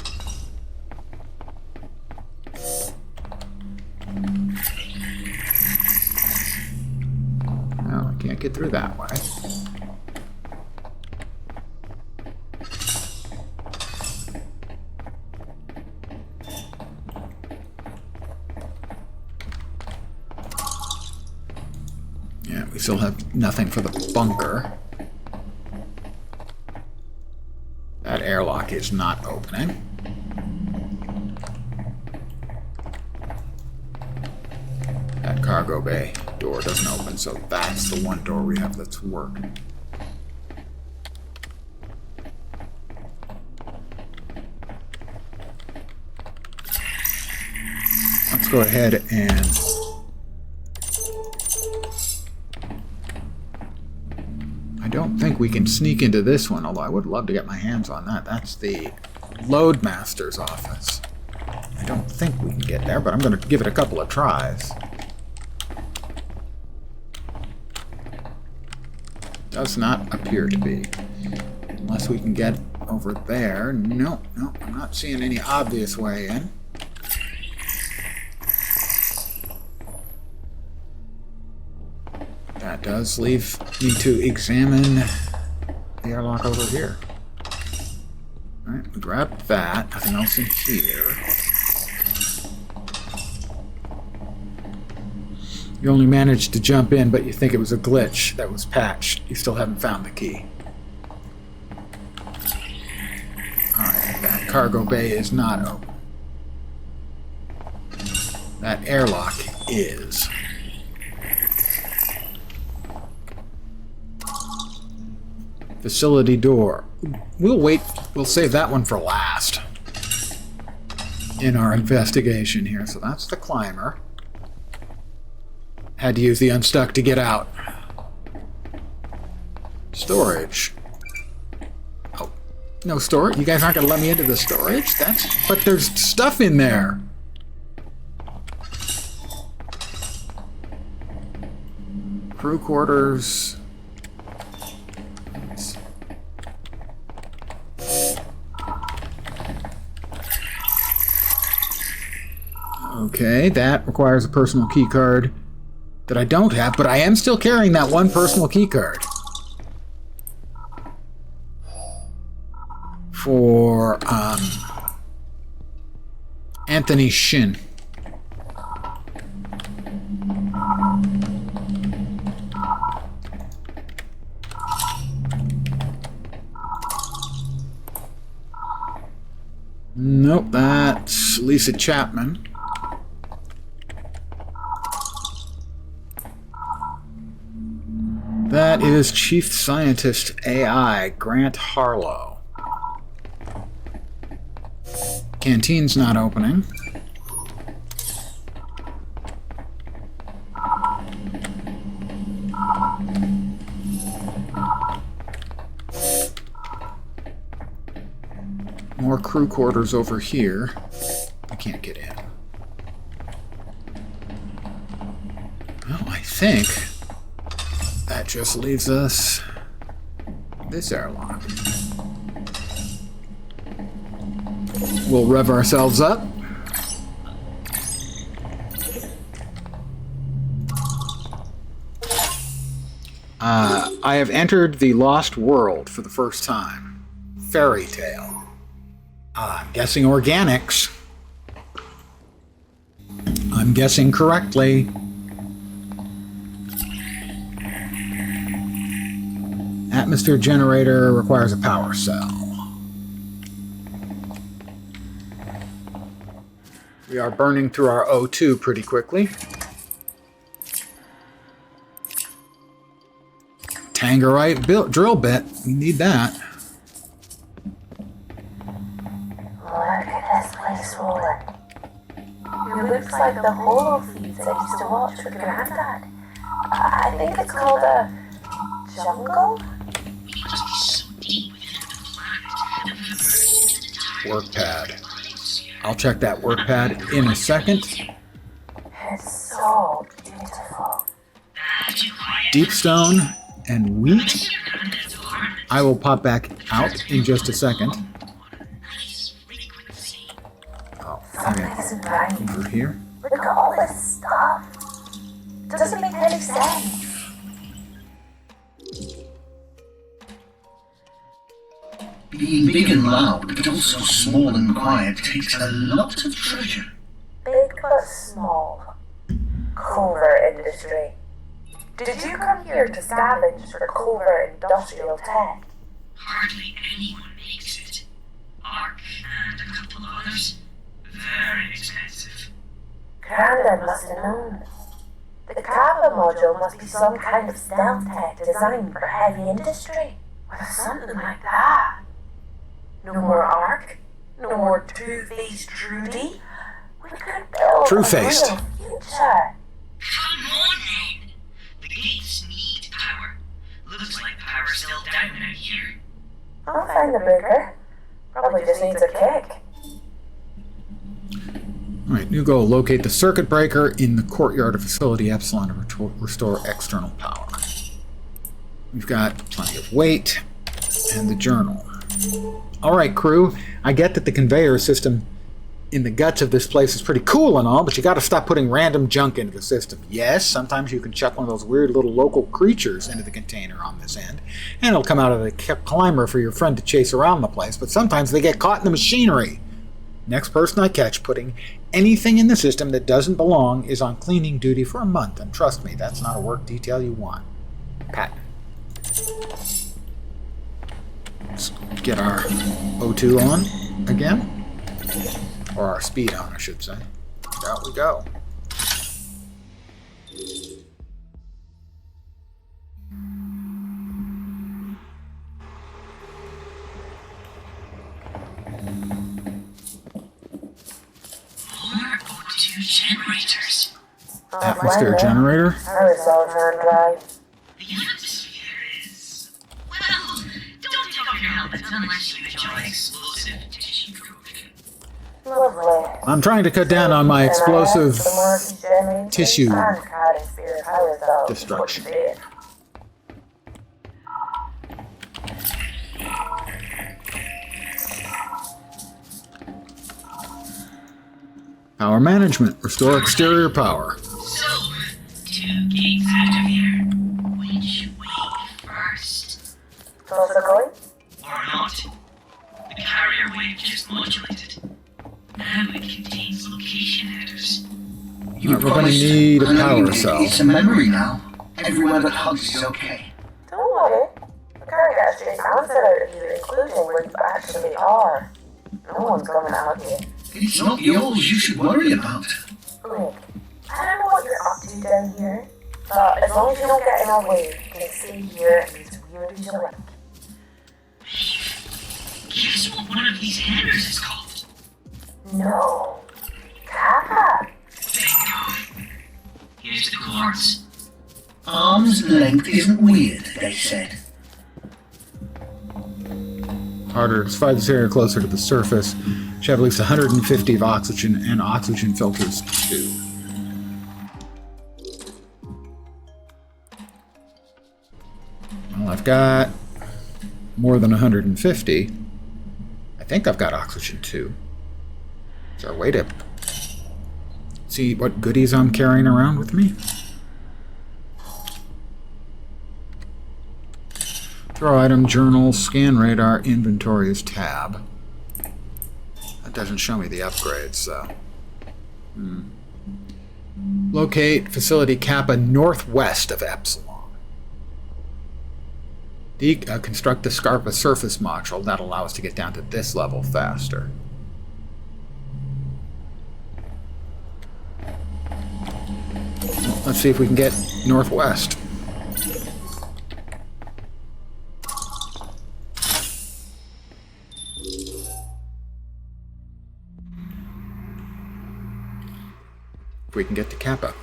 No, I can't get through that way. Yeah, we still have nothing for the bunker. That airlock is not opening. That cargo bay door doesn't open, so that's the one door we have that's working. Let's go ahead and I don't think we can sneak into this one, although I would love to get my hands on that. That's the Loadmaster's office. I don't think we can get there, but I'm going to give it a couple of tries. Does not appear to be. Unless we can get over there. No, I'm not seeing any obvious way in. That does leave me to examine the airlock over here. Alright, we grab that. Nothing else in here. You only managed to jump in, but you think it was a glitch that was patched. You still haven't found the key. Alright, that cargo bay is not open. That airlock is. Facility door. We'll save that one for last in our investigation here. So that's the climber. Had to use the unstuck to get out. Storage. Oh, no storage? You guys aren't going to let me into the storage? But there's stuff in there. Crew quarters. Okay, that requires a personal key card that I don't have, but I am still carrying that one personal key card. For, Anthony Shin. Nope, that's Lisa Chapman. That is Chief Scientist AI, Grant Harlow. Canteen's not opening. More crew quarters over here. I can't get in. Well, I think that just leaves us this airlock. We'll rev ourselves up. I have entered the Lost World for the first time. Fairy tale. I'm guessing organics. I'm guessing correctly. Atmosphere generator requires a power cell. We are burning through our O2 pretty quickly. Tangerite drill bit. We need that. Look at this place rolling. It looks like the holo feeds I used to watch with Granddad. I think it's called a jungle? We must be so deep within the planet that we've emerged into the tide Work pad. biosphere. I'll check that work pad in a second. It's so beautiful. Too quiet. Deep stone and wheat. Miss your granddad's apartment. I will pop back out in just a second. Nice frequency. Oh, Something okay. isn't right. Over here. Look at all this stuff. Doesn't make any sense. Being big and loud, but also small and quiet, takes a lot of treasure. Big but small. Covert industry. Did you come here to scavenge for covert industrial tech? Hardly anyone makes it. Ark and a couple of others. Very expensive. Grandad must have known. The Kappa module must be some kind of stealth tech designed for heavy industry. With something like that. No more Ark. No more Two-Faced Trudy. We could build Two-Faced. a real future. Come on, then. The gates need power. Looks like power's still down out here. I'll find the breaker. Probably just needs a kick. Alright, new goal. Locate the circuit breaker in the courtyard of facility Epsilon to restore external power. We've got plenty of weight and the journal. Alright, crew. I get that the conveyor system in the guts of this place is pretty cool and all, but you gotta stop putting random junk into the system. Yes, sometimes you can chuck one of those weird little local creatures into the container on this end, and it'll come out of the climber for your friend to chase around the place, but sometimes they get caught in the machinery. Next person I catch putting anything in the system that doesn't belong is on cleaning duty for a month, and trust me, that's not a work detail you want. Patton. Let's get our O2 on again. Or our speed on, I should say. Out we go. More O2 generators. Atmosphere generator. I was all hand dry. The atmosphere is... Well, don't take off your helmet unless you enjoy explosive tissue corrosion. Lovely. I'm trying to cut down on my explosive tissue destruction. Power management. Restore exterior power. So, 2 gates out of here. Which way first? Also going? Or not? The carrier wave just modulated. Now it contains location headers. We're going to need a power cell. It's a memory now. Everywhere but Hugs is okay. Don't worry. The car got straight answer out of you, including where you actually are. No No one's coming out here. It's not yours you should worry about. Look, I don't know what you're up to down here, but as long as you don't get in our way, you can stay here and be as weird as you like. Guess what one of these hammers is called? No. Kappa. Thank God. Here's the cords. Arm's length isn't weird, they said. Harder to find this area closer to the surface. Should have at least 150 of oxygen and oxygen filters too. Well, I've got more than 150. I think I've got oxygen too. Is there a way to see what goodies I'm carrying around with me? Throw item, journal, scan radar, inventory is tab. That doesn't show me the upgrades, so. Locate facility Kappa northwest of Epsilon. Construct the Scarpa surface module. That'll allow us to get down to this level faster. Let's see if we can get northwest. If we can get to Kappa.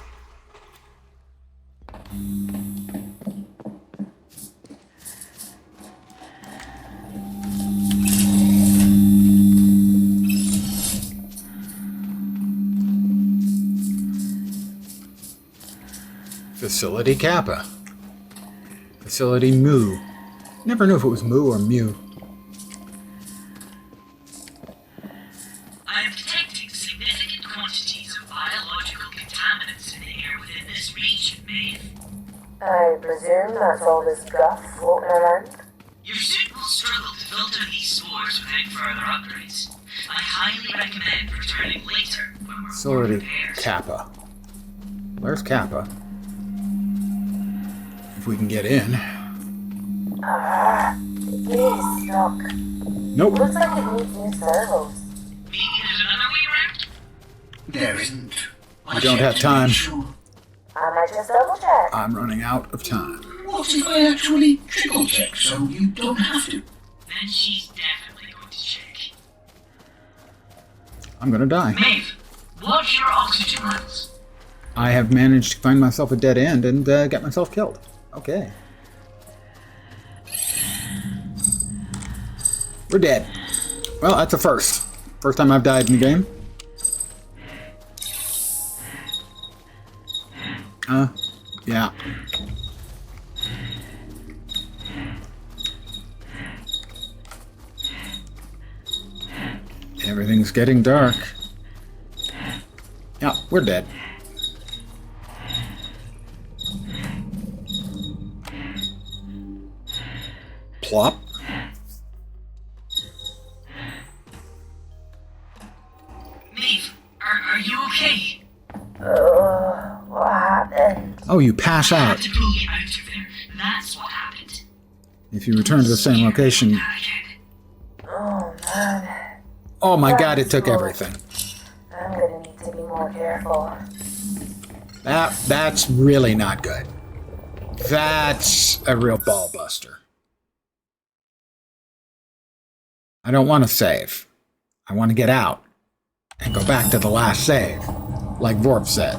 Facility Kappa. Facility Mu. Never knew if it was Mu or Mu. I am detecting significant quantities of biological contaminants in the air within this region, Maeve. I presume that's all this guff floating around? Your suit will struggle to filter these spores without further upgrades. I highly recommend returning later when we're more Facility prepared. Kappa. Where's Kappa? If we can get in. It is stuck. Nope. Looks like it needs new servos. Maybe there's another way around? There isn't. We don't have time. Sure. I might just double check. I'm running out of time. What if I actually triple check so you don't have to? Then she's definitely going to check. I'm gonna die. Maeve, watch your oxygen levels. I have managed to find myself a dead end and get myself killed. Okay. We're dead. Well, that's a first. First time I've died in the game. Yeah. Everything's getting dark. Yeah, we're dead. Plop. Maeve, are you okay? What happened? Oh, you pass I have out. to pull you out of there. That's what happened. If you return to the same location. Oh man, Oh my god, it took everything. I'm gonna need to be more careful. That's really not good. That's a real ball buster. I don't want to save. I want to get out and go back to the last save, like Vorp said.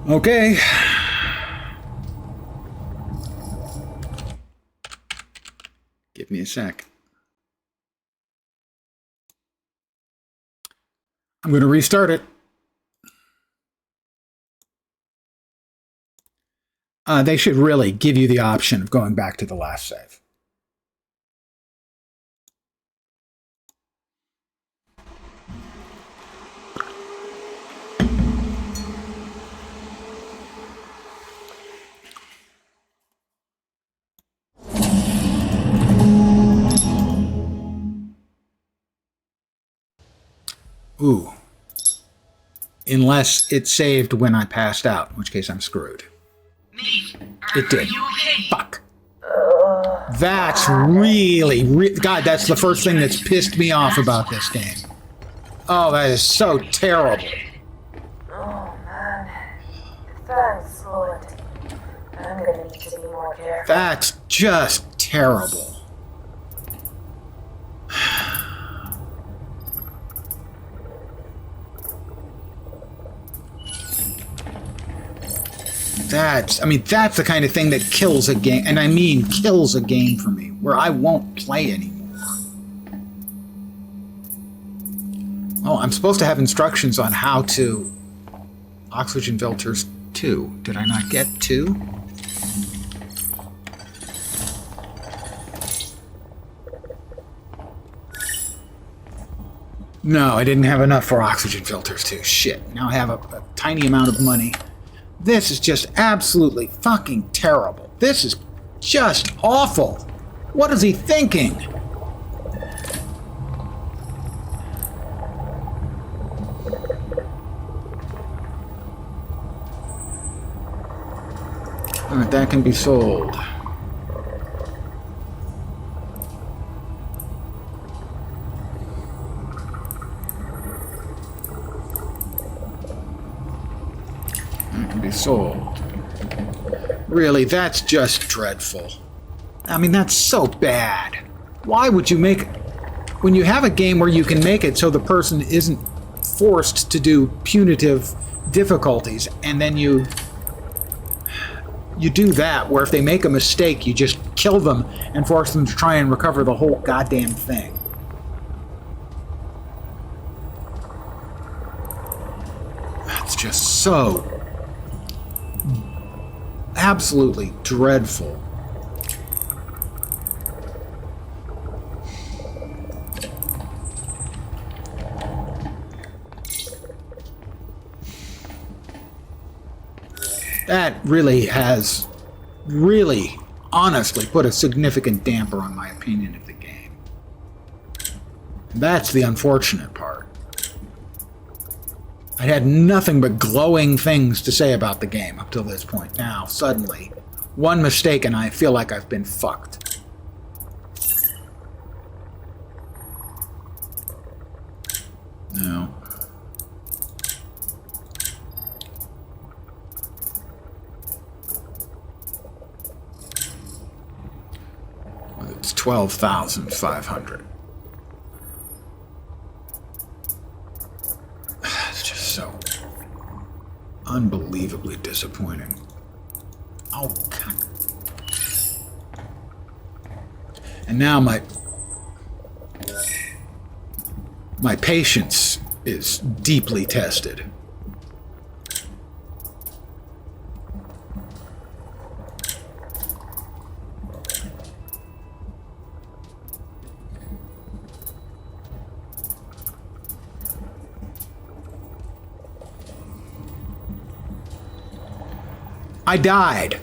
Okay. Give me a sec. I'm going to restart it. They should really give you the option of going back to the last save. Ooh. Unless it saved when I passed out, in which case I'm screwed. Maeve, It did. are you okay? Fuck. That's really, God, that's the first thing that's pissed me off about this game. Oh, that is so terrible. Oh man. Thanks, Lord. I'm gonna need to be more careful. That's just terrible. That's the kind of thing that kills a game, and I mean kills a game for me, where I won't play anymore. Oh, I'm supposed to have instructions on how to... Oxygen filters 2. Did I not get 2? No, I didn't have enough for oxygen filters 2. Shit. Now I have a tiny amount of money. This is just absolutely fucking terrible. This is just awful. What is he thinking? Alright, that can be sold. Sold. Really, that's just dreadful. I mean, that's so bad. Why would you make... When you have a game where you can make it so the person isn't forced to do punitive difficulties, and then you do that, where if they make a mistake, you just kill them and force them to try and recover the whole goddamn thing. That's just so... absolutely dreadful. That really has honestly put a significant damper on my opinion of the game. That's the unfortunate part. I had nothing but glowing things to say about the game up till this point. Now, suddenly, one mistake and I feel like I've been fucked. No. It's 12,500. So unbelievably disappointing. Oh, God. And now my patience is deeply tested. I died.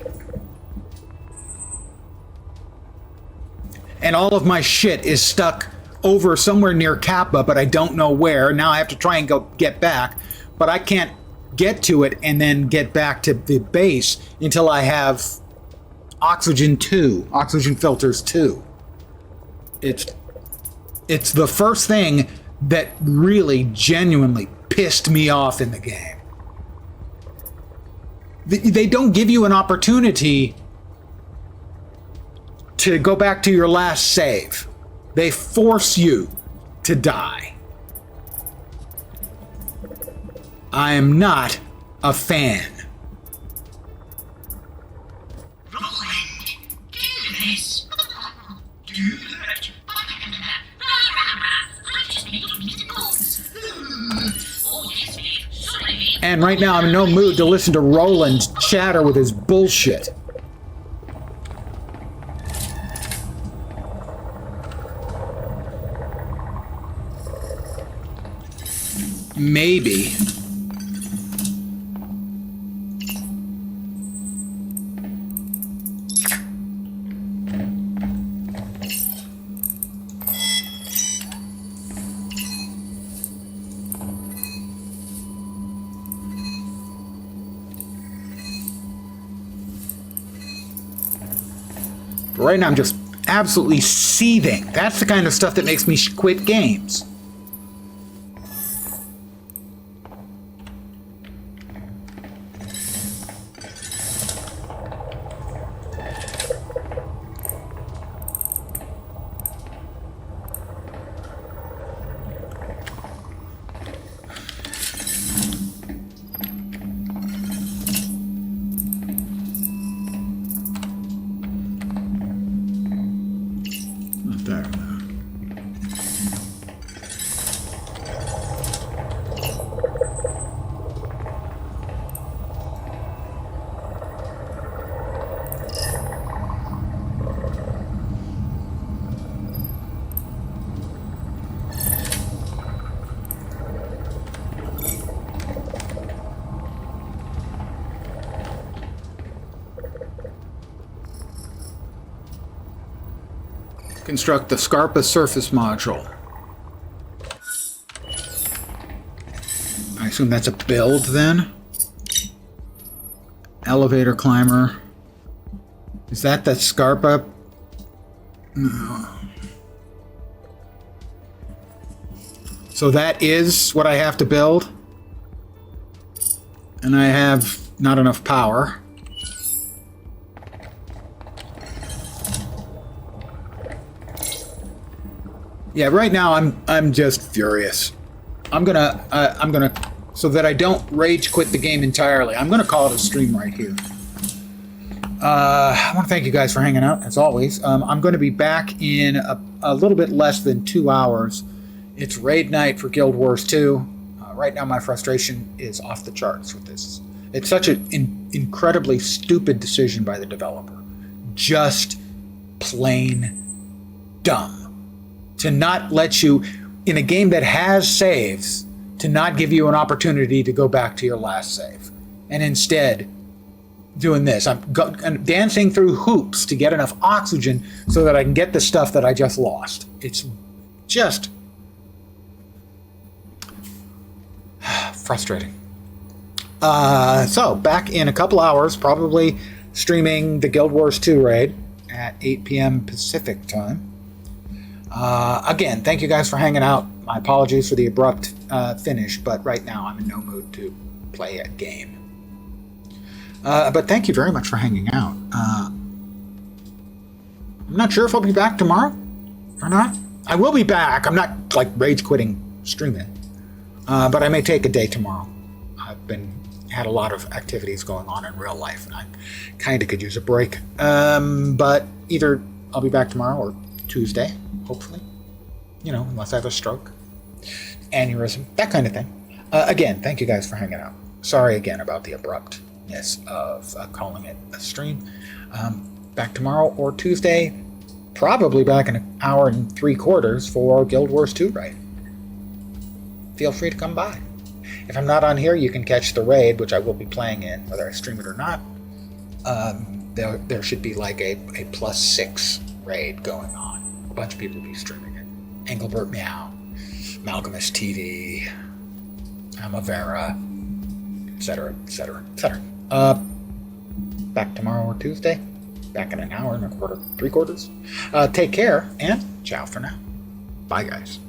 And all of my shit is stuck over somewhere near Kappa, but I don't know where. Now I have to try and go get back, but I can't get to it and then get back to the base until I have oxygen filters 2. It's the first thing that really genuinely pissed me off in the game. They don't give you an opportunity to go back to your last save. They force you to die. I am not a fan. Roland, do this. Do that. I just made musicals. Oh, yes, babe. Sorry. And right now I'm in no mood to listen to Roland chatter with his bullshit. Maybe. But right now I'm just absolutely seething. That's the kind of stuff that makes me quit games. Not there, no. Construct the Scarpa surface module. I assume that's a build then? Elevator climber. Is that the Scarpa? No. So that is what I have to build? And I have not enough power. Yeah, right now I'm just furious. I'm gonna so that I don't rage quit the game entirely. I'm gonna call it a stream right here. I want to thank you guys for hanging out as always. I'm going to be back in a little bit less than 2 hours. It's raid night for Guild Wars 2. Right now my frustration is off the charts with this. It's such an incredibly stupid decision by the developer. Just plain dumb. To not let you, in a game that has saves, to not give you an opportunity to go back to your last save. And instead, doing this. I'm dancing through hoops to get enough oxygen so that I can get the stuff that I just lost. It's just frustrating. So, back in a couple hours, probably streaming the Guild Wars 2 raid at 8 p.m. Pacific time. Again, thank you guys for hanging out. My apologies for the abrupt finish, but right now I'm in no mood to play a game. But thank you very much for hanging out. I'm not sure if I'll be back tomorrow or not. I will be back. I'm not like rage quitting streaming, but I may take a day tomorrow. I've had a lot of activities going on in real life, and I kind of could use a break. But either I'll be back tomorrow or Tuesday, hopefully. You know, unless I have a stroke, aneurysm, that kind of thing. Again, thank you guys for hanging out. Sorry again about the abruptness of calling it a stream. Back tomorrow or Tuesday, probably back in 1 hour and 3/4 for Guild Wars 2 raid. Feel free to come by. If I'm not on here, you can catch the raid, which I will be playing in, whether I stream it or not. There should be like a +6 raid going on. A bunch of people will be streaming it. Engelbert Meow, Malcolmus TV, Amavera, etc., etc., etc. Back tomorrow or Tuesday. Back in 1 hour and 1/4, 3/4. Take care, and ciao for now. Bye, guys.